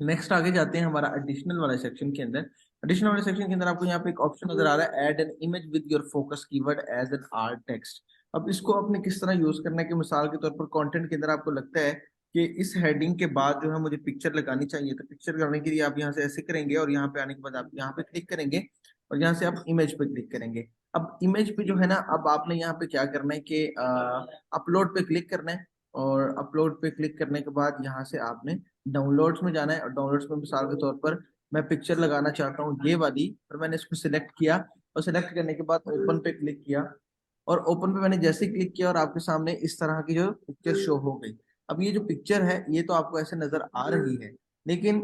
नेक्स्ट आगे जाते हैं हमारा एडिशनल वाले सेक्शन के अंदर। एडिशनल वाले सेक्शन के अंदर आपको यहाँ पे एक ऑप्शन नजर आ रहा है, add an image with your focus keyword as an art text. अब इसको आपने किस तरह यूज करना है कि मिसाल के तौर पर कंटेंट के अंदर आपको लगता है कि इस हेडिंग के बाद जो है मुझे पिक्चर लगानी चाहिए, तो पिक्चर करने के लिए आप यहाँ से ऐसे करेंगे और यहाँ पे आने के बाद आप यहाँ पे क्लिक करेंगे और यहाँ से आप इमेज पे क्लिक करेंगे। अब इमेज पे जो है ना, अब आपने यहाँ पे क्या करना है कि अपलोड पे क्लिक करना है, और अपलोड पे क्लिक करने के बाद यहाँ से आपने डाउनलोड्स में जाना है। और डाउनलोड्स में मिसाल के तौर पर मैं पिक्चर लगाना चाहता हूँ ये वाली, और मैंने इसको सिलेक्ट किया, और सिलेक्ट करने के बाद ओपन पे क्लिक किया, और ओपन पे मैंने जैसे क्लिक किया और आपके सामने इस तरह की जो पिक्चर शो हो गई। अब ये जो पिक्चर है ये तो आपको ऐसे नजर आ रही है, लेकिन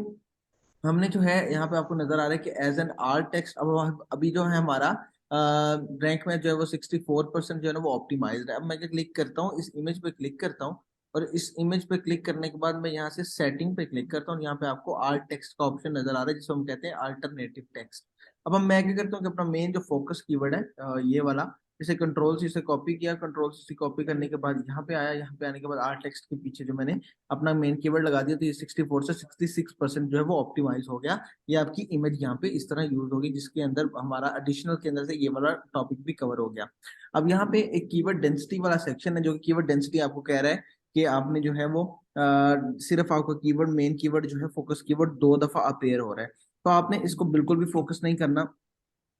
हमने जो है यहाँ पे आपको नजर आ रहा है कि एज एन आर्ट टेक्स्ट। अब अभी जो है हमारा रैंक में जो है वो 64% जो है ना वो ऑप्टिमाइज्ड है। अब मैं क्या क्लिक करता हूँ, इस इमेज पे क्लिक करता हूँ, और इस इमेज पे क्लिक करने के बाद मैं यहाँ से सेटिंग पे क्लिक करता हूँ। यहाँ पे आपको आर्ट टेक्स्ट का ऑप्शन नजर आ रहा है, जिसको हम कहते हैं अल्टरनेटिव टेक्स्ट। अब मैं क्या करता हूँ कि अपना मेन जो फोकस कीवर्ड है ये वाला, इसे कंट्रोल सी से कॉपी किया, कंट्रोल सी कॉपी करने के बाद यहाँ पे आया, यहाँ पे आने के बाद आर्ट टेक्स्ट के पीछे जो मैंने अपना मेन कीवर्ड लगा दिया, तो ये 64 से 66% जो है वो ऑप्टिमाइज हो गया। ये आपकी इमेज यहाँ पे इस तरह यूज होगी, जिसके अंदर हमारा एडिशनल के अंदर से ये वाला टॉपिक भी कवर हो गया। अब यहाँ पे एक कीवर्ड डेंसिटी वाला सेक्शन है, जो कि कीवर्ड डेंसिटी आपको कह रहा है कि आपने जो है वो सिर्फ आपका कीवर्ड मेन कीवर्ड जो है फोकस कीवर्ड 2 दफा अपेयर हो रहा है, तो आपने इसको बिल्कुल भी फोकस नहीं करना,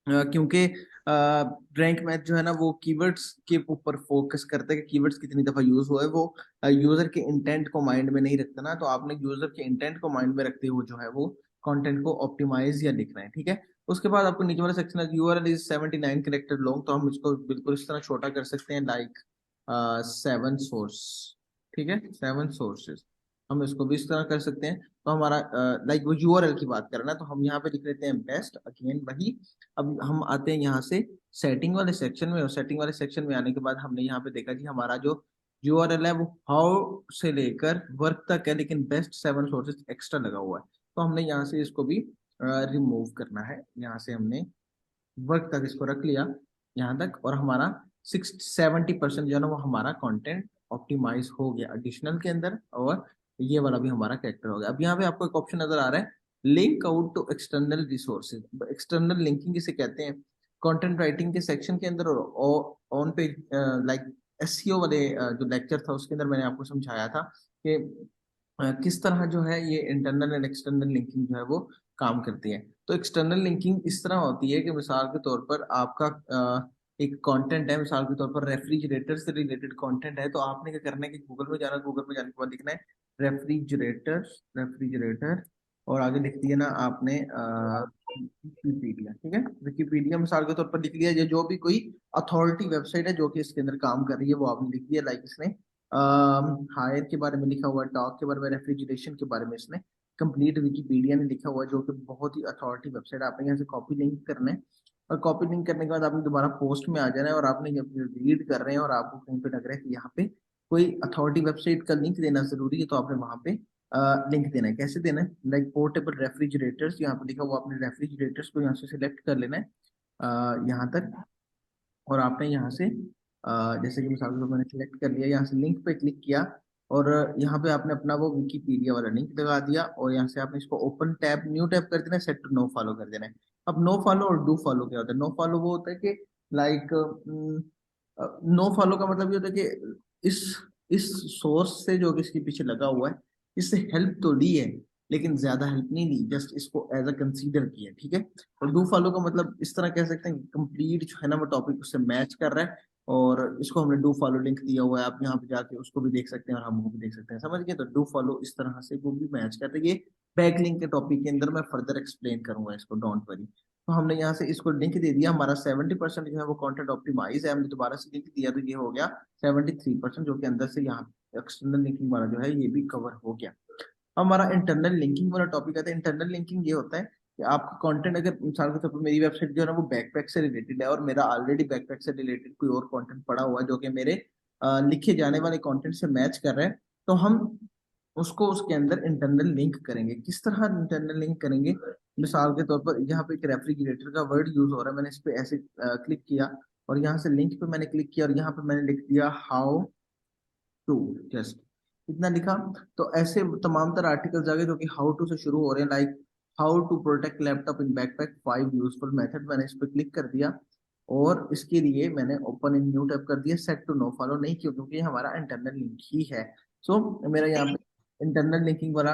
क्योंकि रैंक मैथ जो है ना वो कीवर्ड्स के ऊपर फोकस करता है कि कीवर्ड्स कितनी दफा यूज हुआ है। वो यूजर के इंटेंट को माइंड में नहीं रखता ना, तो आपने यूजर के इंटेंट को माइंड में रखते हुए जो है वो कंटेंट को ऑप्टिमाइज या लिखना है, ठीक है। उसके बाद आपको नीचे वाला सेक्शन है, यूआरएल इज 79 कैरेक्टर लॉन्ग, तो हम इसको बिल्कुल इस तरह छोटा कर सकते हैं, लाइक 7 सोर्स, ठीक है, 7 सोर्सेज, हम इसको भी इस तरह कर सकते हैं। तो हमारा लाइक वो यूआरएल की बात करना है, तो हम यहाँ पे लिख लेते हैं बेस्ट, अगेन वही। अब हम आते हैं यहाँ से सेटिंग वाले सेक्शन में, और सेटिंग वाले सेक्शन में आने के बाद हमने यहाँ पे देखा कि हमारा जो यूआरएल है वो हाउ से लेकर वर्क तक है, लेकिन बेस्ट 7 सोर्सेज एक्स्ट्रा लगा हुआ है, तो हमने यहाँ से इसको भी रिमूव करना है। यहाँ से हमने वर्क तक इसको रख लिया यहाँ तक, और हमारा 70% जो है ना वो हमारा कंटेंट ऑप्टिमाइज हो गया एडिशनल के अंदर, और ये वाला भी हमारा कैरेक्टर हो गया। अब यहाँ पे आपको एक ऑप्शन नजर आ रहा है, link out to external resources. External linking इसे कहते हैं। कंटेंट राइटिंग के सेक्शन के अंदर और ऑन पेज लाइक एसईओ वाले जो लेक्चर था उसके अंदर मैंने आपको समझाया था कि किस तरह जो है ये इंटरनल एंड एक्सटर्नल लिंकिंग जो है वो काम करती है। तो एक्सटर्नल लिंकिंग इस तरह होती है कि मिसाल के तौर पर आपका एक कंटेंट है, मिसाल के तौर पर रेफ्रिजरेटर से रिलेटेड कंटेंट है, तो आपने क्या करना है कि गूगल में जाना, गूगल में जाने के बाद लिखना है रेफ्रिजरेटर, रेफ्रिजरेटर, और आगे लिख दिया ना आपने विकीपीडिया, ठीक है, विकीपीडिया मिसाल के तौर पर लिख लिया। ये जो भी कोई अथॉरिटी वेबसाइट है जो कि इसके अंदर काम कर रही है वो आपने लिख दिया, लाइक इसने हायर के बारे में लिखा हुआ है, टॉक के बारे में, रेफ्रिजरेशन के बारे में इसने कंप्लीट विकीपीडिया ने लिखा हुआ है, जो कि बहुत ही अथॉरिटी वेबसाइट है। आपने यहाँ से कॉपी लिंक करना है, और कॉपी लिंक करने के बाद आपने दोबारा पोस्ट में आ जाना है, और आपने जब रीड कर रहे हैं और आपको कहीं पे लग रहा है कि यहाँ पे कोई अथॉरिटी वेबसाइट का लिंक देना जरूरी है, तो आपने वहां पे लिंक देना है। कैसे देना है, लाइक पोर्टेबल रेफ्रिजरेटर्स, यहाँ पे लिखा हुआ, आपने रेफ्रिजरेटर्स को यहाँ से सिलेक्ट कर लेना है यहाँ तक, और आपने यहाँ से जैसे कि मिसाल के तौर पर मैंने सिलेक्ट कर लिया, यहाँ से लिंक पे क्लिक किया, और यहाँ पे आपने अपना वो विकीपीडिया वाला लिंक लगा दिया, और यहाँ से आपने इसको ओपन टैब, न्यू टैब कर देना है, सेट टू नो फॉलो कर देना है। अब नो फॉलो और डू फॉलो क्या होता है? नो फॉलो वो होता है कि लाइक नो फॉलो का मतलब ये होता है कि इस सोर्स से जो कि इसके पीछे लगा हुआ है, इससे हेल्प तो ली है लेकिन ज्यादा हेल्प नहीं ली, जस्ट इसको एज अ कंसीडर किया, ठीक है। और डू फॉलो का मतलब इस तरह कह सकते हैं कंप्लीट जो है ना वो टॉपिक उससे मैच कर रहा है, और इसको हमने डू फॉलो लिंक दिया हुआ है, आप यहाँ पे जाके उसको भी देख सकते हैं और हमको भी देख सकते हैं, समझ गए। तो डू फॉलो इस तरह से वो भी मैच करते हैं। ये बैक लिंक के टॉपिक के अंदर मैं फर्दर एक्सप्लेन करूंगा इसको, डोंट वरी। तो हमने यहाँ से इसको लिंक दे दिया, हमारा 70% जो है वो कंटेंट ऑप्टिमाइज है, हमने दोबारा से लिंक दिया तो ये हो गया 73%, जो कि अंदर से यहाँ एक्सटर्नल लिंकिंग वाला जो है ये भी कवर हो गया। हमारा इंटरनल लिंकिंग वाला टॉपिक आता है। इंटरनल लिंकिंग ये होता है कि आपका कंटेंट, अगर मिसाल के तौर पर मेरी वेबसाइट जो है ना वो बैकपैक से रिलेटेड है, और मेरा ऑलरेडी बैकपैक से रिलेटेड कोई और कंटेंट पड़ा हुआ है जो कि मेरे लिखे जाने वाले कंटेंट से मैच कर रहा है, तो हम उसको उसके अंदर इंटरनल लिंक करेंगे। किस तरह इंटरनल लिंक करेंगे? मिसाल के तौर पर यहाँ पे एक रेफ्रिजरेटर का वर्ड यूज हो रहा है, मैंने इस पे ऐसे क्लिक किया, और यहाँ से लिंक पे मैंने क्लिक किया, और यहाँ पे मैंने लिख दिया हाउ टू, जस्ट इतना लिखा। तो ऐसे तमाम तरह आर्टिकल्स आ गए जो कि हाउ टू से शुरू हो रहे हैं, like how to protect laptop in backpack 5 useful method, मैंने इस पर क्लिक कर दिया, और इसके लिए मैंने ओपन इन न्यू टैब कर दिया। सेट टू नो फॉलो नहीं, क्यों? क्योंकि ये हमारा इंटरनल लिंक ही है। सो मेरा यहाँ पे इंटरनल लिंकिंग वाला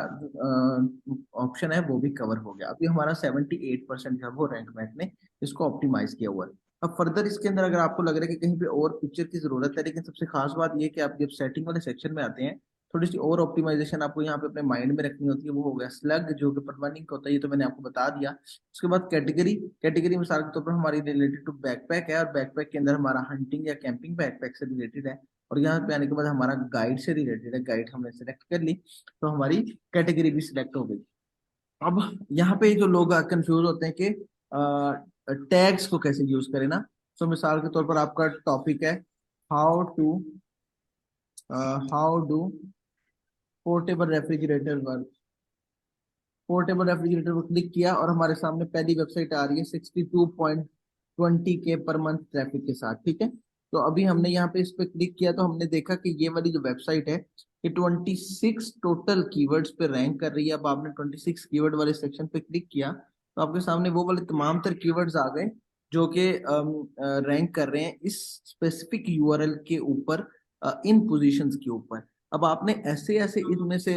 ऑप्शन है वो भी कवर हो गया। अभी हमारा 78% जो है वो रैंक मैथ ने इसको ऑप्टिमाइज किया हुआ है। अब फर्दर इसके अंदर अगर आपको लग रहा है कि कहीं पे और पिक्चर की जरूरत है, लेकिन सबसे खास बात ये कि आप जब सेटिंग वाले सेक्शन में आते हैं, थोड़ी सी और ऑप्टिमाइजेशन आपको यहाँ पे अपने माइंड में रखनी होती है, वो हो गया स्लग, जो कि परमानेंट होता है, ये तो मैंने आपको बता दिया। उसके बाद कैटेगरी, कैटेगरी मिसाल के तौर पर हमारी रिलेटेड टू बैकपैक है, और बैकपैक के अंदर हमारा हंटिंग या कैंपिंग बैकपैक से रिलेटेड है, और यहाँ पे आने के बाद हमारा गाइड से रिलेटेड है, गाइड हमने सेलेक्ट कर ली, तो हमारी कैटेगरी भी सिलेक्ट हो गई। अब यहाँ पे जो लोग कंफ्यूज होते हैं कि टैग्स को कैसे यूज करें ना, तो मिसाल के तौर पर आपका टॉपिक है how do portable refrigerator work. Portable refrigerator पर क्लिक किया, और हमारे सामने पहली वेबसाइट आ रही है 62.20K पर मंथ ट्रैफिक के साथ, ठीक है। तो अभी हमने यहाँ पे इस पे क्लिक किया, तो हमने देखा कि ये वाली जो वेबसाइट है ये 26 टोटल कीवर्ड्स पे रैंक कर रही है। अब आपने 26 कीवर्ड वाले सेक्शन पे क्लिक किया, तो आपके सामने वो वाले तमाम तर कीवर्ड्स आ गए जो कि रैंक कर रहे हैं इस स्पेसिफिक यूआरएल के ऊपर, इन पोजीशंस के ऊपर। अब आपने ऐसे ऐसे इनमें से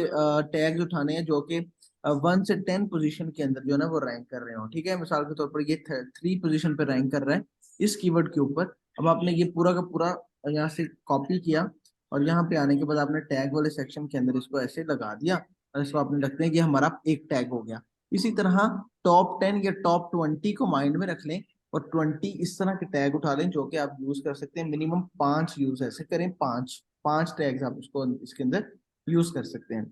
टैग्स उठाने हैं जो कि 1 से 10 पोजीशन के अंदर जो है ना वो रैंक कर रहे हो, ठीक है। मिसाल के तौर पर ये 3 पोजीशन पे रैंक कर रहा है इस कीवर्ड के ऊपर। अब आपने ये पूरा का पूरा यहाँ से कॉपी किया, और यहाँ पे आने के बाद आपने टैग वाले सेक्शन के अंदर इसको ऐसे लगा दिया, और इसको आपने रखते हैं कि हमारा एक टैग हो गया। इसी तरह टॉप 10 या टॉप 20 को माइंड में रख लें और 20 इस तरह के टैग उठा लें जो कि आप यूज कर सकते हैं। मिनिमम 5 यूज ऐसे करें, 5 टैग्स आप इसको इसके अंदर यूज कर सकते हैं।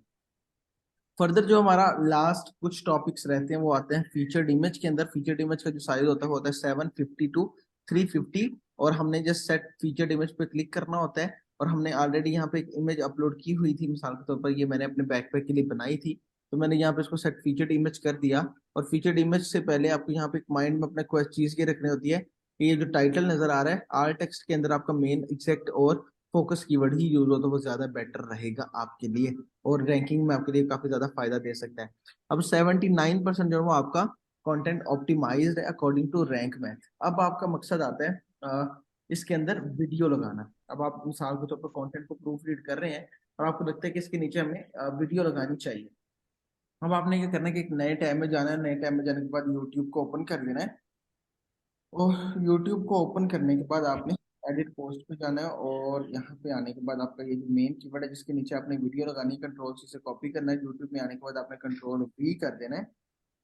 फर्दर जो हमारा लास्ट कुछ टॉपिक्स रहते हैं वो आते हैं फीचर्ड इमेज के अंदर। फीचर्ड इमेज का जो साइज होता है वो होता है 750 टू 350 और हमने जस्ट सेट फीचर्ड इमेज पे क्लिक करना होता है और हमने ऑलरेडी यहाँ पे एक इमेज अपलोड की हुई थी। मिसाल के तौर पर ये मैंने अपने बैकपैक के लिए बनाई थी, तो मैंने यहाँ पे इसको सेट फीचर्ड इमेज कर दिया। और फीचर्ड इमेज से पहले आपको यहाँ पे एक माइंड में अपना कोई चीज ये रखनी होती है कि ये जो टाइटल नजर आ रहा है आल टेक्स्ट के अंदर आपका मेन एग्जैक्ट और फोकस कीवर्ड ही यूज हो तो वो ज्यादा बेटर रहेगा आपके लिए और रैंकिंग में आपके लिए काफी ज्यादा फायदा दे सकता है। अब 79% जो है वो आपका कंटेंट ऑप्टिमाइज्ड है अकॉर्डिंग टू रैंक मैथ। अब आपका मकसद आता है इसके अंदर वीडियो लगाना। अब आप मिसाल के तौर पर कंटेंट को प्रूफ रीड कर रहे हैं और आपको लगता है कि इसके नीचे हमें वीडियो लगानी चाहिए। अब आपने क्या करना है कि एक नए टैब में जाना है, नए टैब में जाने के बाद यूट्यूब को ओपन कर लेना है और यूट्यूब को ओपन करने के बाद आपने एडिट पोस्ट पे जाना है और यहाँ पे आने के बाद आपका ये जो मेन कीवर्ड है जिसके नीचे आपने वीडियो लगानी है, कंट्रोल सी से कॉपी करना है। यूट्यूब में आने के बाद आपने कंट्रोल वी कर देना है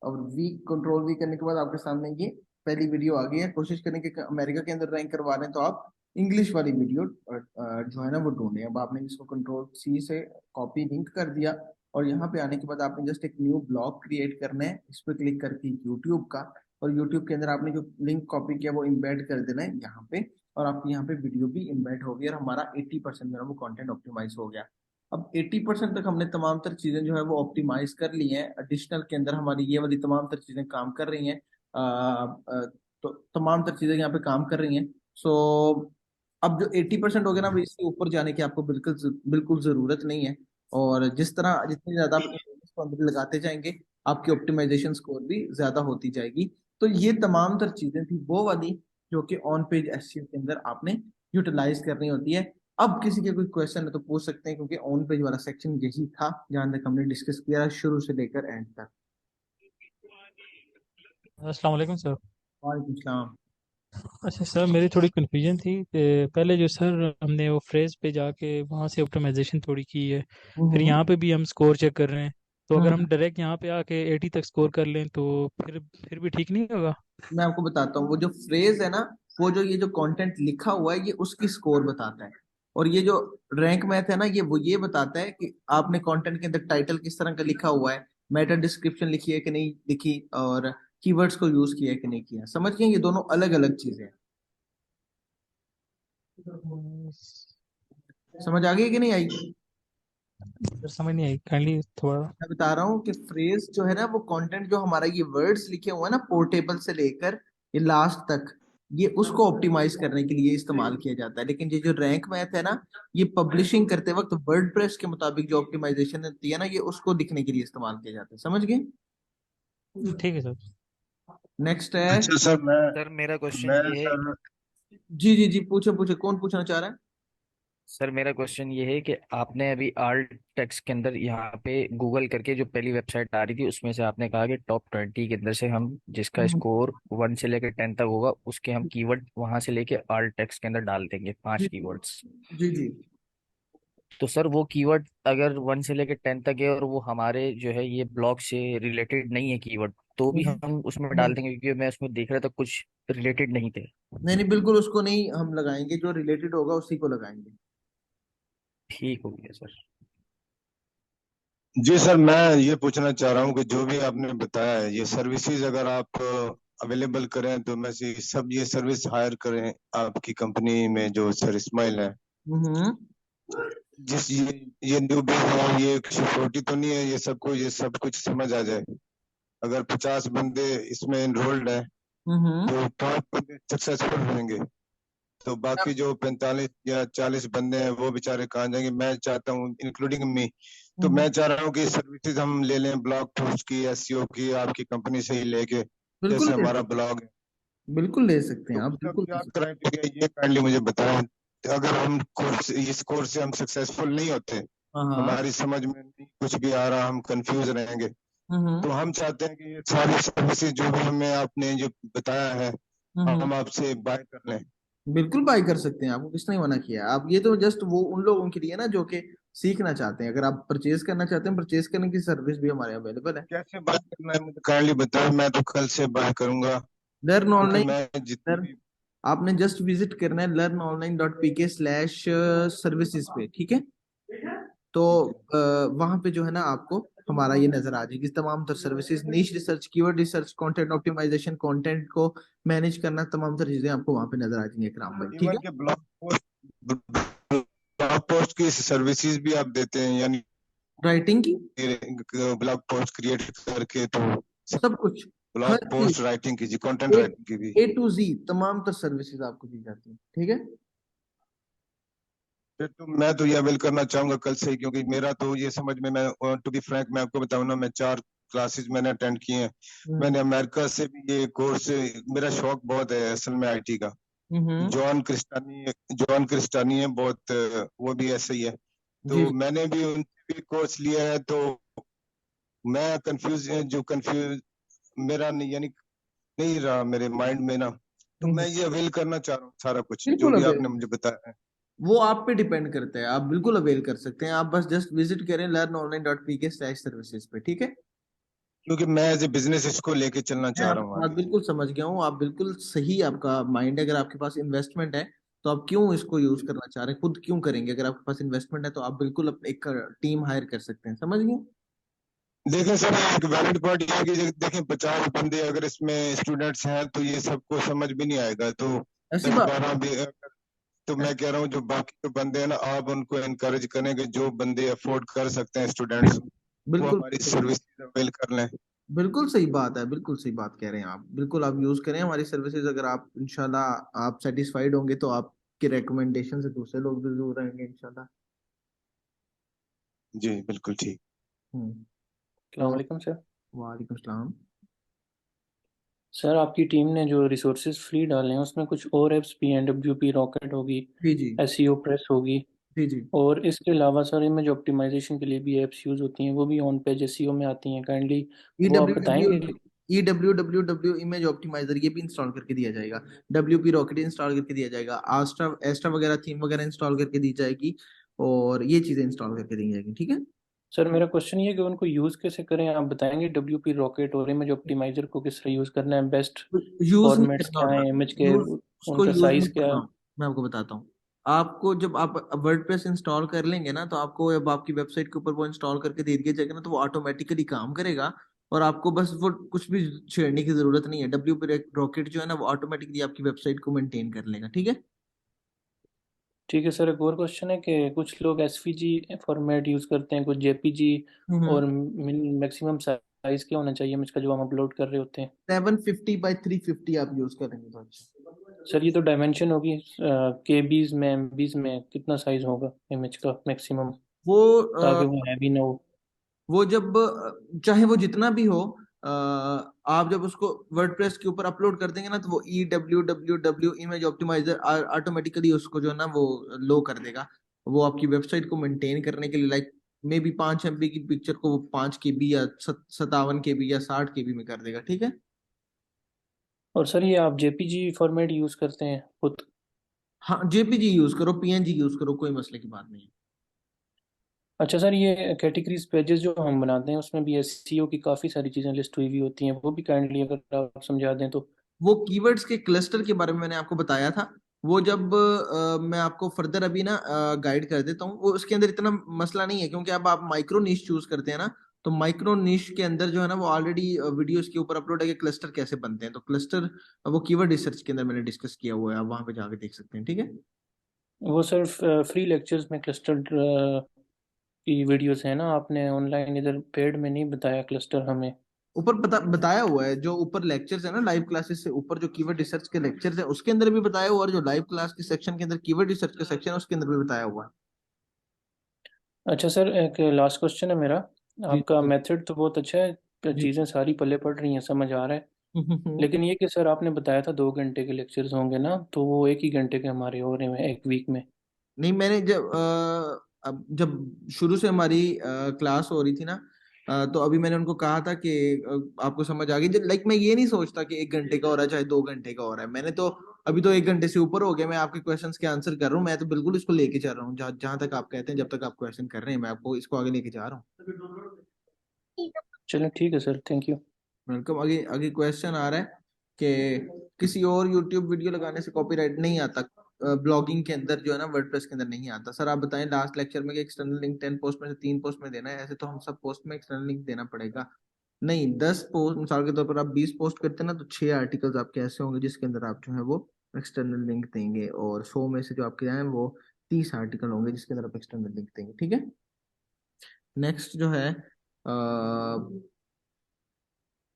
और वी कंट्रोल वी करने के बाद आपके सामने ये पहली वीडियो आ गई है। कोशिश करें कि अमेरिका के अंदर रैंक करवा रहे हैं तो आप इंग्लिश वाली वीडियो जो है ना वो ढूंढें। अब आपने इसको कंट्रोल सी से कॉपी लिंक कर दिया और यहाँ पे आने के बाद आपने जस्ट एक न्यू ब्लॉग क्रिएट करना है इस पर क्लिक करके यूट्यूब का, और यूट्यूब के अंदर आपने जो लिंक कॉपी किया वो इम्बेड कर देना है यहाँ पे और आपकी यहाँ पे वीडियो भी इम्बेड हो गई और हमारा 80% जो है वो कंटेंट ऑप्टिमाइज हो गया। अब 80% तक हमने तमाम तर चीजें जो है वो ऑप्टिमाइज कर ली हैं। एडिशनल के अंदर हमारी ये वाली तमाम तर चीजें काम कर रही हैं। तो तमाम तर चीजें यहाँ पे काम कर रही हैं। सो अब जो 80% हो गया ना, अब इससे ऊपर जाने की आपको बिल्कुल बिल्कुल जरूरत नहीं है। और जिस तरह जितनी ज्यादा आप इसको अंदर लगाते जाएंगे आपकी ऑप्टिमाइजेशन स्कोर भी ज्यादा होती जाएगी। तो ये तमाम तर चीजें थी वो वाली जो कि ऑन पेज एसईओ के अंदर आपने यूटिलाइज करनी होती है। अब किसी के कोई क्वेश्चन है तो पूछ सकते हैं क्योंकि ऑन पेज वाला सेक्शन यही था जहां तक हमने डिस्कस किया शुरू से लेकर एंड तक। अस्सलाम वालेकुम सर। वालेकुम सलाम। अच्छा सर, मेरी थोड़ी कन्फ्यूजन थी कि पहले जो सर हमने वो फ्रेज पे जाके वहाँ से ऑप्टिमाइजेशन थोड़ी की है, फिर हम्म यहाँ पे भी हम स्कोर चेक कर रहे हैं, तो अगर हम्म हम डायरेक्ट यहाँ पे आके 80 तक स्कोर कर लें तो फिर भी ठीक नहीं होगा? मैं आपको बताता हूँ वो जो फ्रेज है ना, वो जो ये जो कंटेंट लिखा हुआ है ये उसकी स्कोर बताता है और ये जो रैंक मैथ है ना ये वो ये बताता है कि आपने कंटेंट के अंदर टाइटल किस तरह का लिखा हुआ है, मेटा डिस्क्रिप्शन लिखी है कि नहीं लिखी और कीवर्ड्स को यूज किया है कि नहीं किया। समझ गए? ये दोनों अलग अलग चीजें हैं। समझ आ गई कि नहीं आई? सर समझ नहीं आई, काइंडली थोड़ा। मैं बता रहा हूँ कि फ्रेज जो है ना वो कंटेंट जो हमारा ये वर्ड्स लिखे हुए हैं ना पोर्टेबल से लेकर ये लास्ट तक, ये उसको ऑप्टिमाइज करने के लिए इस्तेमाल किया जाता है। लेकिन ये जो रैंक मैथ है ना ये पब्लिशिंग करते वक्त वर्डप्रेस के मुताबिक जो ऑप्टिमाइजेशन होती है ना ये उसको दिखने के लिए इस्तेमाल किया जाता है। समझ गए? ठीक है सर। नेक्स्ट है। अच्छा सर, सर मेरा क्वेश्चन मैं ये है सर जी जी जी, पूछे पूछे, कौन पूछना चाह रहा है? सर मेरा क्वेश्चन ये है कि आपने अभी आल्ट टेक्स्ट के अंदर यहाँ पे गूगल करके जो पहली वेबसाइट आ रही थी उसमें से आपने कहा कि टॉप 20 के अंदर से हम जिसका हम्म, स्कोर 1 से लेकर 10 तक होगा उसके हम कीवर्ड वहां से लेके आल्ट टेक्स्ट के अंदर डाल देंगे 5 जी कीवर्ड्स। जी जी। तो सर वो कीवर्ड अगर 1 से लेकर 10 तक है और वो हमारे जो है ये ब्लॉग से रिलेटेड नहीं है कीवर्ड तो भी हम्म, हम उसमें डाल देंगे, क्योंकि मैं उसमें देख रहा था कुछ रिलेटेड नहीं थे। नहीं नहीं, बिल्कुल उसको नहीं हम लगाएंगे, जो रिलेटेड होगा उसी को लगाएंगे। ठीक हो गया सर। जी सर, मैं ये पूछना चाह रहा हूँ कि जो भी आपने बताया है ये सर्विसेज अगर आप अवेलेबल करें तो मैं सब ये सर्विस हायर करें आपकी कंपनी में जो सर इस्माइल है, हम्म जिस ये न्यूबी है, ये सिक्योरिटी तो नहीं है, ये सब कुछ समझ आ जाए। अगर 50 बंदे इसमें एनरोल्ड हैं हम्म। तो 5 बंदे सक्सेसफुल होंगे, तो बाकी जो 45 या 40 बंदे हैं वो बेचारे कहाँ जाएंगे? मैं चाहता हूँ इंक्लूडिंग मी, तो मैं चाह रहा हूँ कि सर्विसेज हम ले लें ब्लॉग पोस्ट की, एसईओ की, आपकी कंपनी से ही लेके, बिल्कुल जैसे ले हमारा सकते ब्लॉग है। बिल्कुल ले सकते हैं तो आप, उसका बिल्कुल क्या ले सकते क्राइटेरिया ये काइंडली मुझे बताएं। अगर हम इस कोर्स से हम सक्सेसफुल नहीं होते, हैं। हाँ हाँ। हमारी समझ में नहीं कुछ भी आ रहा, हम कंफ्यूज रहेंगे, तो हम चाहते हैं कि ये सारी सर्विसेज जो भी हमें आपने जो बताया है हम्म। हम आपसे बाय कर लें। बिल्कुल बाई कर सकते हैं, आपको किसने मना किया? आप ये तो जस्ट वो उन लोगों के लिए ना जो कि सीखना चाहते हैं, अगर आप परचेज करना चाहते हैं, परचेज करने की सर्विस भी हमारे अवेलेबल है। कैसे बाय करना है मुझे काइंडली बताओ, मैं तो कल से बाय करूंगा, लर्न क्योंकि ऑनलाइन, मैं जितनी लर्न, भी। आपने जस्ट विजिट करना है learnonline.pk/services पे, ठीक है। तो ठीक है। वहां पे जो है ना आपको हमारा ये नजर आ जाएगी तमाम तर services, niche research, keyword research, content optimisation, content को मैनेज करना, तमाम तर चीजें आपको वहां पे नजर आ जाएंगी इकराम भाई, ठीक इवन है। के ब्लॉग पोस्ट की सर्विसेज भी आप देते हैं, यानी राइटिंग की, ब्लॉग पोस्ट क्रिएट करके, तो सब कुछ, ब्लॉग हर पोस्ट चीज, राइटिंग की जी, कंटेंट ए राइटिंग की भी। A to Z तमाम तर सर्विसेज आपको दी जाती है, ठीक है। फिर तो मैं तो ये अवेल करना चाहूंगा कल से ही, क्योंकि मेरा तो ये समझ में, मैं टू बी फ्रैंक मैं आपको बताऊं ना, मैं 4 क्लासेस मैंने अटेंड किए हैं। मैंने अमेरिका से भी ये कोर्स, मेरा शौक बहुत है असल में आईटी का। हम्म। जॉन क्रिस्टानी है बहुत, वो भी ऐसे ही है। जी तो मैंने भी उनसे भी कोर्स लिया है, तो मैं कंफ्यूज मेरा नहीं, यानी नहीं रहा मेरे माइंड में ना। तो मैं ये अवेल करना चाह रहा हूँ सारा कुछ जो बिल्कुल भी अवेल, आपने मुझे बताया है। वो आप पे डिपेंड करता है, आप बिल्कुल अवेल कर सकते हैं, आप बस जस्ट विजिट करें learnonline.pk/services पे, ठीक है। क्योंकि मैं एज ए बिजनेस इसको लेके चलना मैं चाह रहा आपकी हूँ बात आगे। बिल्कुल समझ गया हूँ, आप बिल्कुल सही, आपका माइंड है, अगर आपके पास इन्वेस्टमेंट है तो आप क्यों इसको यूज करना चाह रहे हैं, खुद क्यों करेंगे, अगर आपके पास इन्वेस्टमेंट है तो आप बिल्कुल एक टीम हायर कर सकते हैं, समझ गए। देखें सर, एक वैलिड पॉइंट ये है कि देखें 50 बंदे अगर इसमें स्टूडेंट्स हैं, तो ये सबको समझ भी नहीं आएगा, तो ऐसी 10 बात, 12 भी। तो मैं कह रहा हूँ जो बाकी जो बंदे हैं ना, आप उनको एनकरेज करें कि जो बंदे अफोर्ड कर सकते हैं स्टूडेंट्स, वो बिल्कुल हमारी सही, सर्विस अवेल कर लें। बिल्कुल सही बात है, बिल्कुल सही बात कह रहे हैं आप, बिल्कुल आप यूज करें हमारी सर्विसेज, अगर आप इंशाल्लाह आप सेटिस्फाइड होंगे तो आपके रिकमेंडेशन से दूसरे लोग भी जरूर रहेंगे इंशाल्लाह। जी बिल्कुल ठीक। हम्म। अस्सलाम तो वालेकुम सर। वालेकुम सलाम। सर आपकी टीम ने जो रिसोर्सेज फ्री डाले हैं उसमें कुछ और एप्स भी हैं, डब्ल्यूपी रॉकेट होगी, जी जी एसईओ प्रेस होगी, जी जी। और इसके अलावा सर इनमें जो ऑप्टिमाइजेशन के लिए भी एप्स यूज़ होती हैं वो भी ऑन पेज एसईओ में आती हैं, काइंडली ई वो आप डब्ल्यू डब्ल्यू बताएंगे। E W W W image optimizer ये भी इंस्टॉल करके दिया जाएगा, WP रॉकेट इंस्टॉल करके दिया जाएगा, आस्ट्रा एस्ट्रा वगैरह थीम वगैरह इंस्टॉल करके दी जाएगी, और ये चीजें इंस्टॉल करके दी जाएगी, ठीक है। सर मेरा क्वेश्चन ये है कि उनको यूज़ कैसे करें, आप बताएंगे डब्ल्यूपी रॉकेट और इमेज ऑप्टिमाइजर को किस तरह यूज़ करना है, बेस्ट यूज नहीं फॉर्मेट्स करना क्या होता, हैं इमेज के, यूज, उसको उनका यूज नहीं साइज़ क्या करना है। होता। मैं आपको बताता हूँ, आपको जब आप वर्डप्रेस इंस्टॉल कर लेंगे ना, तो आपको अब आपकी वेबसाइट के ऊपर वो इंस्टॉल करके दे दिया जाएगा ना, तो वो ऑटोमेटिकली काम करेगा, और आपको बस वो कुछ भी छेड़ने की जरूरत नहीं है, WP रॉकेट जो है ना वो ऑटोमेटिकली आपकी वेबसाइट को मेंटेन कर लेगा, ठीक है। ठीक है सर, एक और क्वेश्चन है कि कुछ लोग एसवीजी फॉर्मेट यूज़ करते हैं, कुछ जेपीजी, हम्म। और मैक्सिमम साइज़ क्या होना चाहिए इसका जो हम अपलोड कर रहे होते हैं। 750 by 350 आप यूज करेंगे तो अच्छा। सर ये तो डायमेंशन होगी, केबीज में एमबीज में कितना साइज़ होगा इमेज का मैक्सिमम, वो ताकि वो हैवी ना हो। वो जब चाहे वो जितना भी हो, आप जब उसको वर्डप्रेस के ऊपर अपलोड कर देंगे ना, तो वो EWWW इमेज ऑप्टिमाइजर ऑटोमेटिकली उसको जो है ना वो लो कर देगा, वो आपकी वेबसाइट को मेंटेन करने के लिए, लाइक मे बी 5 MB की पिक्चर को वो 5 KB या 57 KB या 60 KB में कर देगा, ठीक है। और सर ये आप जेपीजी फॉर्मेट यूज़ करते हैं खुद। हाँ, JPG यूज करो, PNG यूज करो, कोई मसले की बात नहीं है। अच्छा सर, ये कैटेगरीज पेजेस जो हम बनाते हैं उसमें भी एसईओ की काफ़ी सारी चीज़ें लिस्ट हुई हुई होती हैं, वो भी काइंडली अगर आप समझा दें तो। वो कीवर्ड्स के क्लस्टर के बारे में मैंने आपको बताया था, वो जब मैं आपको फर्दर अभी ना गाइड कर देता हूँ, वो उसके अंदर इतना मसला नहीं है, क्योंकि अब आप माइक्रो नीश चूज करते हैं ना, तो माइक्रो नीश के अंदर जो है ना वो ऑलरेडी वीडियोस के ऊपर अपलोड है कि क्लस्टर कैसे बनते हैं, तो क्लस्टर वो कीवर्ड रिसर्च के अंदर मैंने डिस्कस किया हुआ है, आप वहां पे जाके देख सकते हैं, ठीक है। वो सर फ्री लेक्चर्स में क्लस्टर की वीडियोस है ना, आपने ऑनलाइन इधर पेड में नहीं बताया क्लस्टर हमें। ऊपर बताया हुआ है, जो ऊपर लेक्चर्स है ना लाइव क्लासेस से ऊपर, जो कीवर्ड रिसर्च के लेक्चर्स है उसके अंदर भी बताया हुआ है, और जो लाइव क्लास के सेक्शन के अंदर कीवर्ड रिसर्च का सेक्शन है उसके अंदर भी बताया हुआ है। अच्छा सर, एक लास्ट क्वेश्चन है मेरा। जी आपका जी मेथड तो बहुत अच्छा है, जी। चीज़ें सारी पल्ले पड़ रही हैं, समझ आ रहा है। लेकिन ये कि सर आपने बताया था 2 घंटे के लेक्चर्स होंगे ना, तो वो 1 ही घंटे के हमारे हो रहे हैं एक वीक में। नहीं, मैंने जब अब जब शुरू से हमारी क्लास हो रही थी ना, तो अभी मैंने उनको कहा था कि आपको समझ आ गई, लाइक मैं ये नहीं सोचता कि 1 घंटे का हो रहा है चाहे 2 घंटे का हो रहा है, मैंने तो अभी तो 1 घंटे से ऊपर हो गया, मैं आपके क्वेश्चंस के आंसर कर रहा हूँ। मैं तो बिल्कुल इसको लेके चल रहा हूँ, जहाँ जहाँ तक आप कहते हैं, जब तक आप क्वेश्चन कर रहे हैं मैं आपको इसको आगे लेके जा रहा हूँ। चलें ठीक है सर, थैंक यू। वेलकम। आगे आगे क्वेश्चन आ रहा है कि किसी और यूट्यूब वीडियो लगाने से कॉपीराइट नहीं आता, ब्लॉगिंग के अंदर जो है ना, वर्डप्रेस के अंदर नहीं आता। सर आप बताएं लास्ट लेक्चर में कि एक्सटर्नल लिंक 10 पोस्ट में से 3 पोस्ट में देना है, ऐसे तो हम सब पोस्ट में एक्सटर्नल लिंक देना पड़ेगा। नहीं, 10 पोस्ट, मिसाल के तौर पर आप 20 पोस्ट करते हैं ना, तो 6 आर्टिकल्स आपके ऐसे होंगे जिसके अंदर आप जो है वो एक्सटर्नल लिंक देंगे, और 100 में से जो आपके हैं वो 30 आर्टिकल होंगे जिसके अंदर आप एक्सटर्नल लिंक देंगे। ठीक है। नेक्स्ट जो है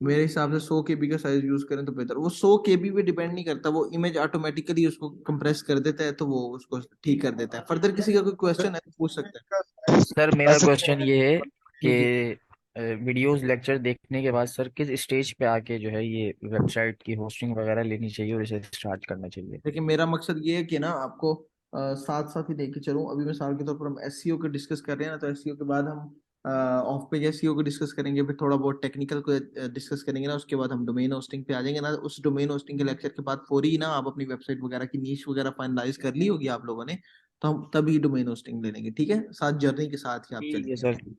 मेरे हिसाब से 100 केबी का साइज यूज करें तो बेहतर। वो 100 केबी पे डिपेंड नहीं करता, वो इमेज ऑटोमेटिकली उसको कंप्रेस कर देता है, तो वो उसको ठीक कर देता है। फर्दर किसी का कोई क्वेश्चन है तो पूछ सकते सर मेरा अच्छा, क्वेश्चन ये है हैं जी। कि वीडियोस लेक्चर देखने के बाद सर किस स्टेज पे आके जो है ये वेबसाइट की होस्टिंग वगैरह लेनी चाहिए और इसे स्टार्ट करना चाहिए? देखिए मेरा मकसद ये है कि ना आपको साथ साथ ही लेके चलूं। अभी मिसाल के तौर पर हम एसईओ को डिस्कस कर रहे हैं ना, तो एसईओ के बाद हम ऑफ पेज एसईओ को डिस्कस करेंगे, फिर थोड़ा बहुत टेक्निकल को डिस्कस करेंगे ना, उसके बाद हम डोमेन होस्टिंग पे आ जाएंगे ना। उस डोमेन होस्टिंग के लेक्चर के बाद फौरी ना आप अपनी वेबसाइट वगैरह की नीश वगैरह फाइनलाइज कर ली होगी आप लोगों ने, तो हम तभी डोमेन होस्टिंग ले लेंगे। ठीक है, साथ जर्नी के साथ ही आप ठीक है चलेंगे। Sir,